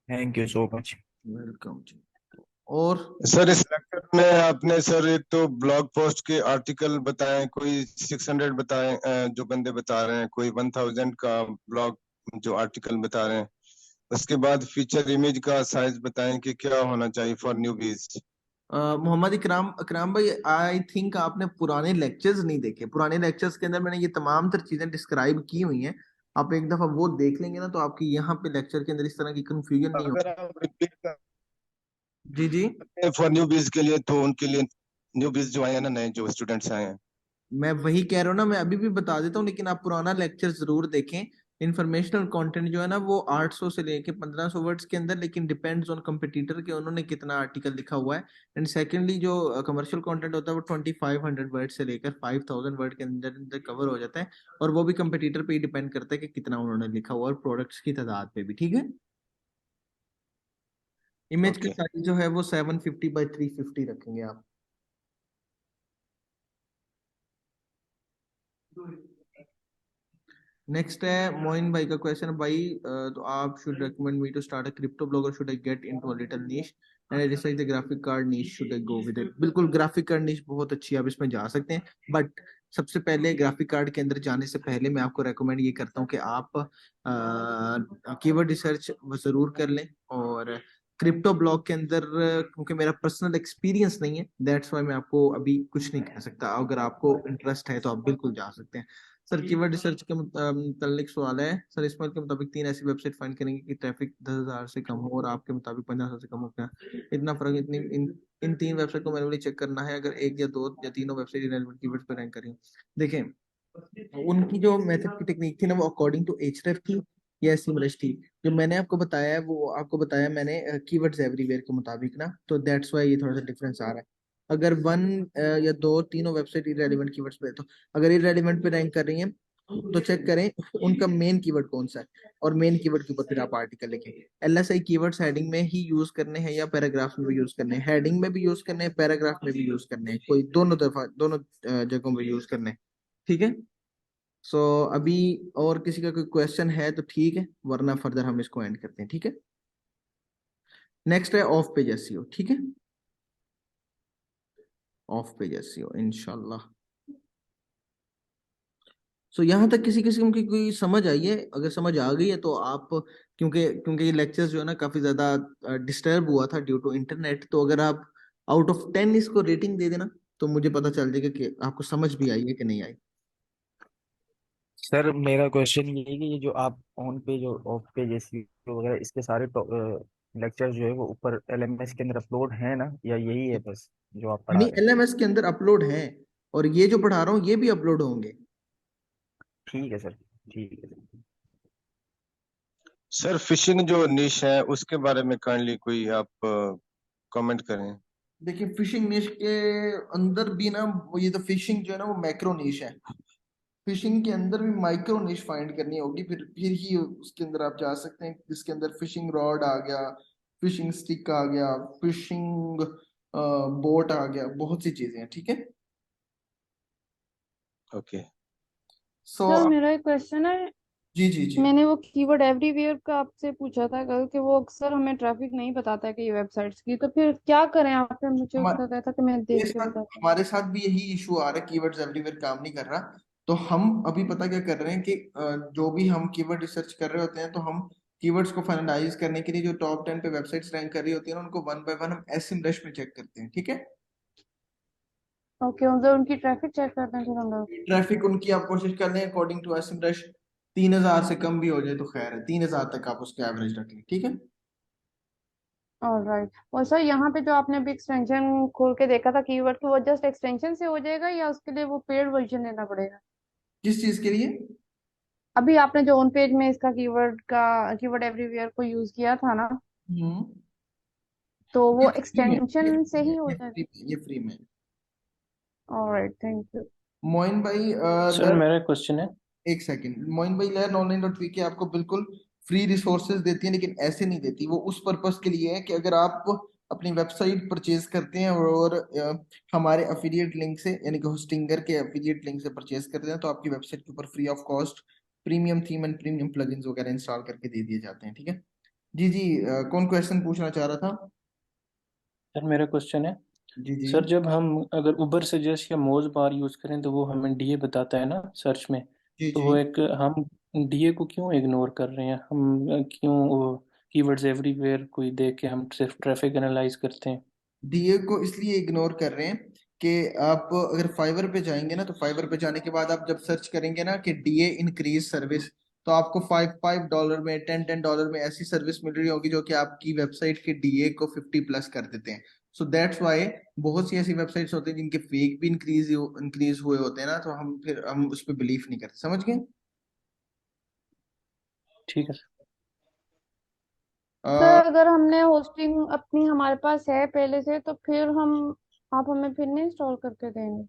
thank you so much. Welcome जी। और सर इस लेक्चर में आपने सर एक तो ब्लॉग पोस्ट के आर्टिकल बताए, कोई 600 बताए, जो बंदे बता रहे हैं, कोई 1000 का ब्लॉग जो आर्टिकल बता रहे हैं। उसके बाद फीचर इमेज का साइज बताएं कि क्या होना चाहिए फॉर न्यूबीज। मोहम्मद इकराम, अकराम भाई, आई थिंक आपने पुराने लेक्चर्स नहीं देखे। पुराने लेक्चर्स के अंदर मैंने ये तमाम तर चीजें डिस्क्राइब की हुई हैं। आप एक दफा वो देख लेंगे ना, तो आपकी यहाँ पे लेक्चर के अंदर इस तरह की कंफ्यूजन नहीं अगर होगी। आप रिपीट जी जी। करते फॉर न्यूबीज के लिए, तो उनके लिए न्यूबीज जो आए हैं ना, नए जो स्टूडेंट्स आए हैं। मैं वही कह रहा हूँ ना, मैं अभी भी बता देता हूँ, लेकिन आप पुराना लेक्चर जरूर देखें। इंफॉर्मेशनल कंटेंट जो है ना वो 800 से लेके 1500 वर्ड्स के अंदर, लेकिन डिपेंड्स ऑन कंपटीटर के उन्होंने कितना आर्टिकल लिखा हुआ है। एंड सेकेंडली जो कमर्शियल कंटेंट होता है वो 2500 वर्ड से लेकर 5000 वर्ड के अंदर अंदर कवर हो जाता है, और वो भी कंपटीटर पे ही डिपेंड करता है कि कितना उन्होंने लिखा हुआ है, और प्रोडक्ट्स की तादाद पे भी। ठीक है। इमेज का ओके। साइज जो है वो 750 बाई 350 रखेंगे आप। नेक्स्ट है मोइन भाई का क्वेश्चन। भाई तो आप should recommend me to start a crypto blogger, should I get into a little niche and I decide the graphic card niche, should I go with it? बिल्कुल, ग्राफिक कार्ड नीश बहुत अच्छी है, आप इसमें जा सकते हैं। बट सबसे पहले ग्राफिक कार्ड के अंदर जाने से पहले मैं आपको रेकमेंड ये करता हूँ कि आप कीवर्ड रिसर्च जरूर कर लें। और क्रिप्टो ब्लॉग के अंदर क्योंकि मेरा पर्सनल एक्सपीरियंस नहीं है, दैट्स वाई मैं आपको अभी कुछ नहीं कह सकता। अगर आपको इंटरेस्ट है तो आप बिल्कुल जा सकते हैं। सर कीवर्ड रिसर्च के मुतालिक सवाल है। सर इसमें के मुताबिक 3 ऐसी वेबसाइट फाइंड करेंगे कि ट्रैफिक 10,000 से कम हो, और आपके मुताबिक 1500 से कम हो। क्या इतना फर्क? इतनी इन 3 वेबसाइट को मैनुअली चेक करना है, अगर एक या दो या तीनों वेबसाइट रिलेवेंट कीवर्ड्स पर रैंक करें। देखें, उनकी जो मेथड की टेक्निक थी ना, वो अकॉर्डिंग टू एचरेफ थी या सिमरश थी। जो मैंने आपको बताया है वो आपको बताया मैंने कीवर्ड्स एवरीवेयर के मुताबिक ना, तो दैट्स वाई ये थोड़ा सा डिफरेंस आ रहा है। अगर वन या दो तीनों वेबसाइट इरेलीवेंट कीवर्ड्स पे, तो अगर इरेलीवेंट पे रैंक कर रही हैं तो चेक करें उनका मेन कीवर्ड कौन सा है, और मेन कीवर्ड के ऊपर फिर आप आर्टिकल लिखें। एलएसआई कीवर्ड्स हेडिंग में ही यूज करने हैं या पैराग्राफ में भी यूज करने हैं? हेडिंग में भी यूज करने हैं, पैराग्राफ में भी यूज करने हैं, कोई दोनों दफा दोनों जगहों में यूज करने हैं। ठीक है। सो अभी और किसी का कोई क्वेश्चन है तो ठीक है, वरना फर्दर हम इसको एंड करते हैं। ठीक है। नेक्स्ट है ऑफ पेज एसईओ। ठीक है, ऑफ पेज एसईओ इंशाल्लाह। सो यहाँ तक किसी किस्म की कोई समझ आई है? अगर समझ आ गई है तो आप, क्योंकि क्योंकि ये लेक्चर्स जो है ना काफी ज्यादा डिस्टर्ब हुआ था ड्यू टू इंटरनेट, तो अगर आप आउट ऑफ 10 इसको रेटिंग दे देना तो मुझे पता चल जाएगा कि आपको समझ भी आई है कि नहीं आई। सर मेरा क्वेश्चन ये है कि ये जो आप ऑन पेज और ऑफ पेज एसईओ वगैरह इसके सारे लेक्चर जो है वो ऊपर एलएमएस के अंदर अपलोड है ना, या यही है बस जो आप पढ़ा नहीं, रहे हैं? एलएमएस के अंदर अपलोड है, और ये जो पढ़ा रहा हूँ ये भी अपलोड होंगे। ठीक है सर, ठीक है सर। सर फिशिंग जो निश है उसके बारे में काइंडली कोई आप कमेंट करें। देखिए फिशिंग निश के अंदर भी ना, ये तो फिशिंग जो है ना वो मैक्रो निश है। फिशिंग के अंदर भी माइक्रो निश फाइंड करनी होगी, फिर ही उसके अंदर आप जा सकते हैं, जिसके अंदर फिशिंग रॉड आ गया, फिशिंग स्टिक आ गया, फिशिंग बोट आ गया, बहुत सी चीजें हैं। ठीक है। ओके सो सर मेरा एक क्वेश्चन है। जी जी जी मैंने वो कीवर्ड एवरीवेयर का आपसे पूछा था कल कि वो अक्सर हमें ट्रैफिक नहीं बताता है कि ये वेबसाइट्स की, तो फिर क्या करें आप? फिर मुझे उसका हमा- कहता था कि मैं देख मेरे के साथ बताता हूँ। हमारे साथ भी यही इशू आ रहा है, कीवर्ड्स एवरीवेयर काम नहीं कर रहा। तो हम अभी पता क्या कर रहे हैं कि जो भी हम कीवर्ड रिसर्च कर रहे होते हैं, तो हम कीवर्ड्स को फाइनलाइज करने के लिए जो टॉप 10 पे वेबसाइट्स रैंक कर रही होती है ना, उनको वन बाय वन हम एसएमरश में चेक करते हैं, ठीक है। ओके, मतलब उनकी ट्रैफिक चेक करते हैं फिर हम लोग। ट्रैफिक उनकी आप कोशिश कर लें अकॉर्डिंग टू एसएमरश 3000 से कम भी हो जाए तो खैर है, 3000 तक आप उसके एवरेज रख लें, ठीक है। ऑलराइट। और सर यहाँ पे जो आपने अभी एक्सटेंशन खोल के देखा था कीवर्ड की, वो जस्ट एक्सटेंशन से हो जाएगा या उसके लिए वो पेड वर्जन लेना पड़ेगा? किस चीज के लिए? अभी आपने जो ऑन पेज में इसका कीवर्ड एवरीवेयर को यूज किया था ना, हम्म तो ये वो फ्री में, ये एक्सटेंशन से फ्री में, ही हो ये जाएगा? फ्री में, ये फ्री में। Alright, thank you. मोइन भाई सर मेरा क्वेश्चन है। एक सेकंड, मोइन भाई लर्न ऑनलाइन डॉट पी के आपको बिल्कुल फ्री रिसोर्सेज देती है, लेकिन ऐसे नहीं देती। वो उस पर्पस के लिए है कि अगर आप अपनी वेबसाइट परचेज करते हैं और हमारे अफिलिएट लिंक से, यानी कि होस्टिंगर के अफिलिएट लिंक से परचेज करते हैं, तो आपकी वेबसाइट के ऊपर free of cost premium theme and premium plugins वगैरह इंस्टॉल करके दे दिए जाते हैं, ठीक है। जी जी कौन क्वेश्चन पूछना चाह रहा था? सर मेरा क्वेश्चन है। जी जी सर जब हम अगर उबर सजेस्ट या मोज बार यूज़ करें तो वो हमें डीए बताता है ना सर्च में। जी तो जी वो एक हम डीए को क्यों इग्नोर कर रहे हैं? हम क्यों वो कीवर्ड्स एवरीवेयर को ही देख के हम सिर्फ ट्रैफिक एनालाइज करते हैं? डीए को इसलिए इग्नोर कर रहे हैं कि आप अगर फाइवर पे जाएंगे ना, तो फाइवर पे जाने के बाद आप जब सर्च करेंगे ना कि डीए इंक्रीज सर्विस, तो आपको $5 में, $10 में ऐसी सर्विस मिल रही होगी जो कि आपकी वेबसाइट के डीए को 50 प्लस कर देते हैं। सो दैट्स वाई बहुत सी ऐसी वेबसाइट्स होती हैं जिनके फेक भी इंक्रीज हुए होते हैं ना, तो हम उस पर बिलीव नहीं करते, समझ गए। ठीक है सर। सर अगर हमने होस्टिंग अपनी हमारे पास है पहले से, तो फिर हम आप हमें फिर नहीं इंस्टॉल करके देंगे?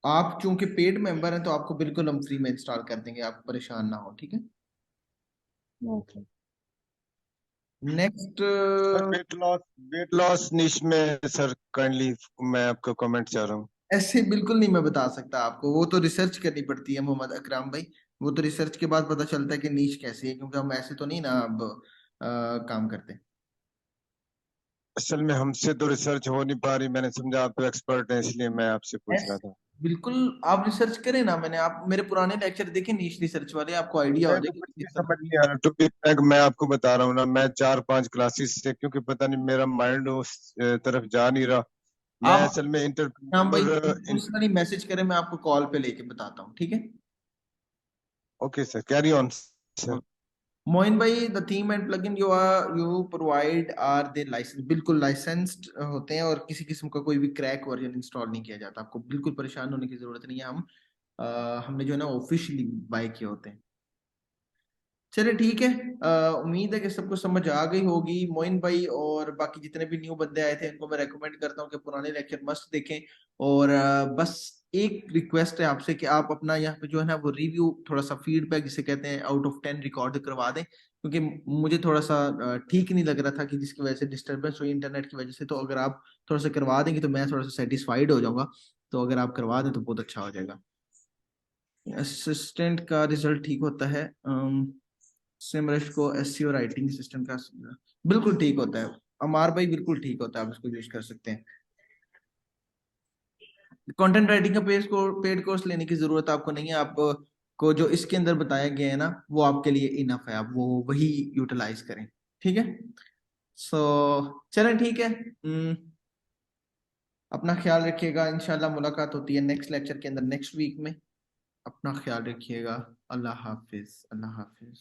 आप चूंकि पेड मेंबर हैं तो आपको बिल्कुल हम फ्री में इंस्टॉल कर देंगे, आप परेशान ना हो, ठीक है। Okay. Next sir weight loss निश में सर काइंडली मैं आपका कमेंट चाह रहा हूँ। ऐसे बिल्कुल नहीं मैं बता सकता आपको, वो तो रिसर्च करनी पड़ती है मोहम्मद अकराम भाई। वो तो रिसर्च के बाद पता चलता है कि नीश कैसी है, क्योंकि हम ऐसे तो नहीं ना अब काम करते। असल में हमसे तो रिसर्च हो नहीं पा रही, मैंने समझा आप तो एक्सपर्ट हैं इसलिए मैं आपसे पूछ रहा ऐसे था। बिल्कुल आप रिसर्च करें ना, मैंने आप मेरे पुराने लेक्चर देखे नीश रिसर्च वाले, आपको आइडिया हो मेरे को जाएगा कुछ कि भी किस समझ तरह। नहीं आ रहा, टू बी फ्रैंक मैं आपको बता रहा हूँ ना, मैं 4-5 क्लासेस से क्योंकि पता नहीं मेरा माइंड उस तरफ जा नहीं रहा। मैं आप असल में राम भाई इंटरप्रेन्योर। पर्सनली मैसेज करें, मैं आपको कॉल पे लेके बताता हूँ, ठीक है। Okay sir, carry on sir. Moin भाई the theme and plugin you provide are they license, बिल्कुल लाइसेंस्ड होते हैं, और किसी किस्म का कोई भी क्रैक वर्जन इंस्टॉल नहीं किया जाता। आपको बिल्कुल परेशान होने की जरूरत नहीं है। हमने जो है ना ऑफिशियली बाय किए होते हैं। चलिए ठीक है, उम्मीद है कि सबको समझ आ गई होगी। मोइन भाई और बाकी जितने भी न्यू बंदे आए थे, इनको मैं रेकमेंड करता हूँ कि पुराने लेक्चर मस्त देखें। और बस एक रिक्वेस्ट है आपसे कि आप अपना यहाँ पे जो है ना वो रिव्यू, थोड़ा सा फीडबैक जिसे कहते हैं आउट ऑफ 10 रिकॉर्ड करवा दें, क्योंकि मुझे थोड़ा सा ठीक नहीं लग रहा था कि जिसकी वजह से डिस्टर्बेंस हुई इंटरनेट की वजह से। तो अगर आप थोड़ा सा करवा देंगे तो मैं थोड़ा सा सेटिस्फाइड हो जाऊंगा। तो अगर आप करवा दें तो बहुत अच्छा हो जाएगा। असिस्टेंट का रिजल्ट ठीक होता है, सिमरश को एसईओ राइटिंग सिस्टम का बिल्कुल ठीक होता है। अमार भाई बिल्कुल ठीक होता है, आप इसको यूज कर सकते हैं। कंटेंट राइटिंग का पेड कोर्स लेने की जरूरत आपको नहीं है। आपको जो इसके अंदर बताया गया है ना, वो आपके लिए इनफ है, आप वो वही यूटिलाइज करें, ठीक है। सो चलें ठीक है। अपना ख्याल रखिएगा, इंशाल्लाह मुलाकात होती है नेक्स्ट लेक्चर के अंदर नेक्स्ट वीक में। अपना ख्याल रखिएगा। अल्लाह हाफिज, अल्लाह हाफिज।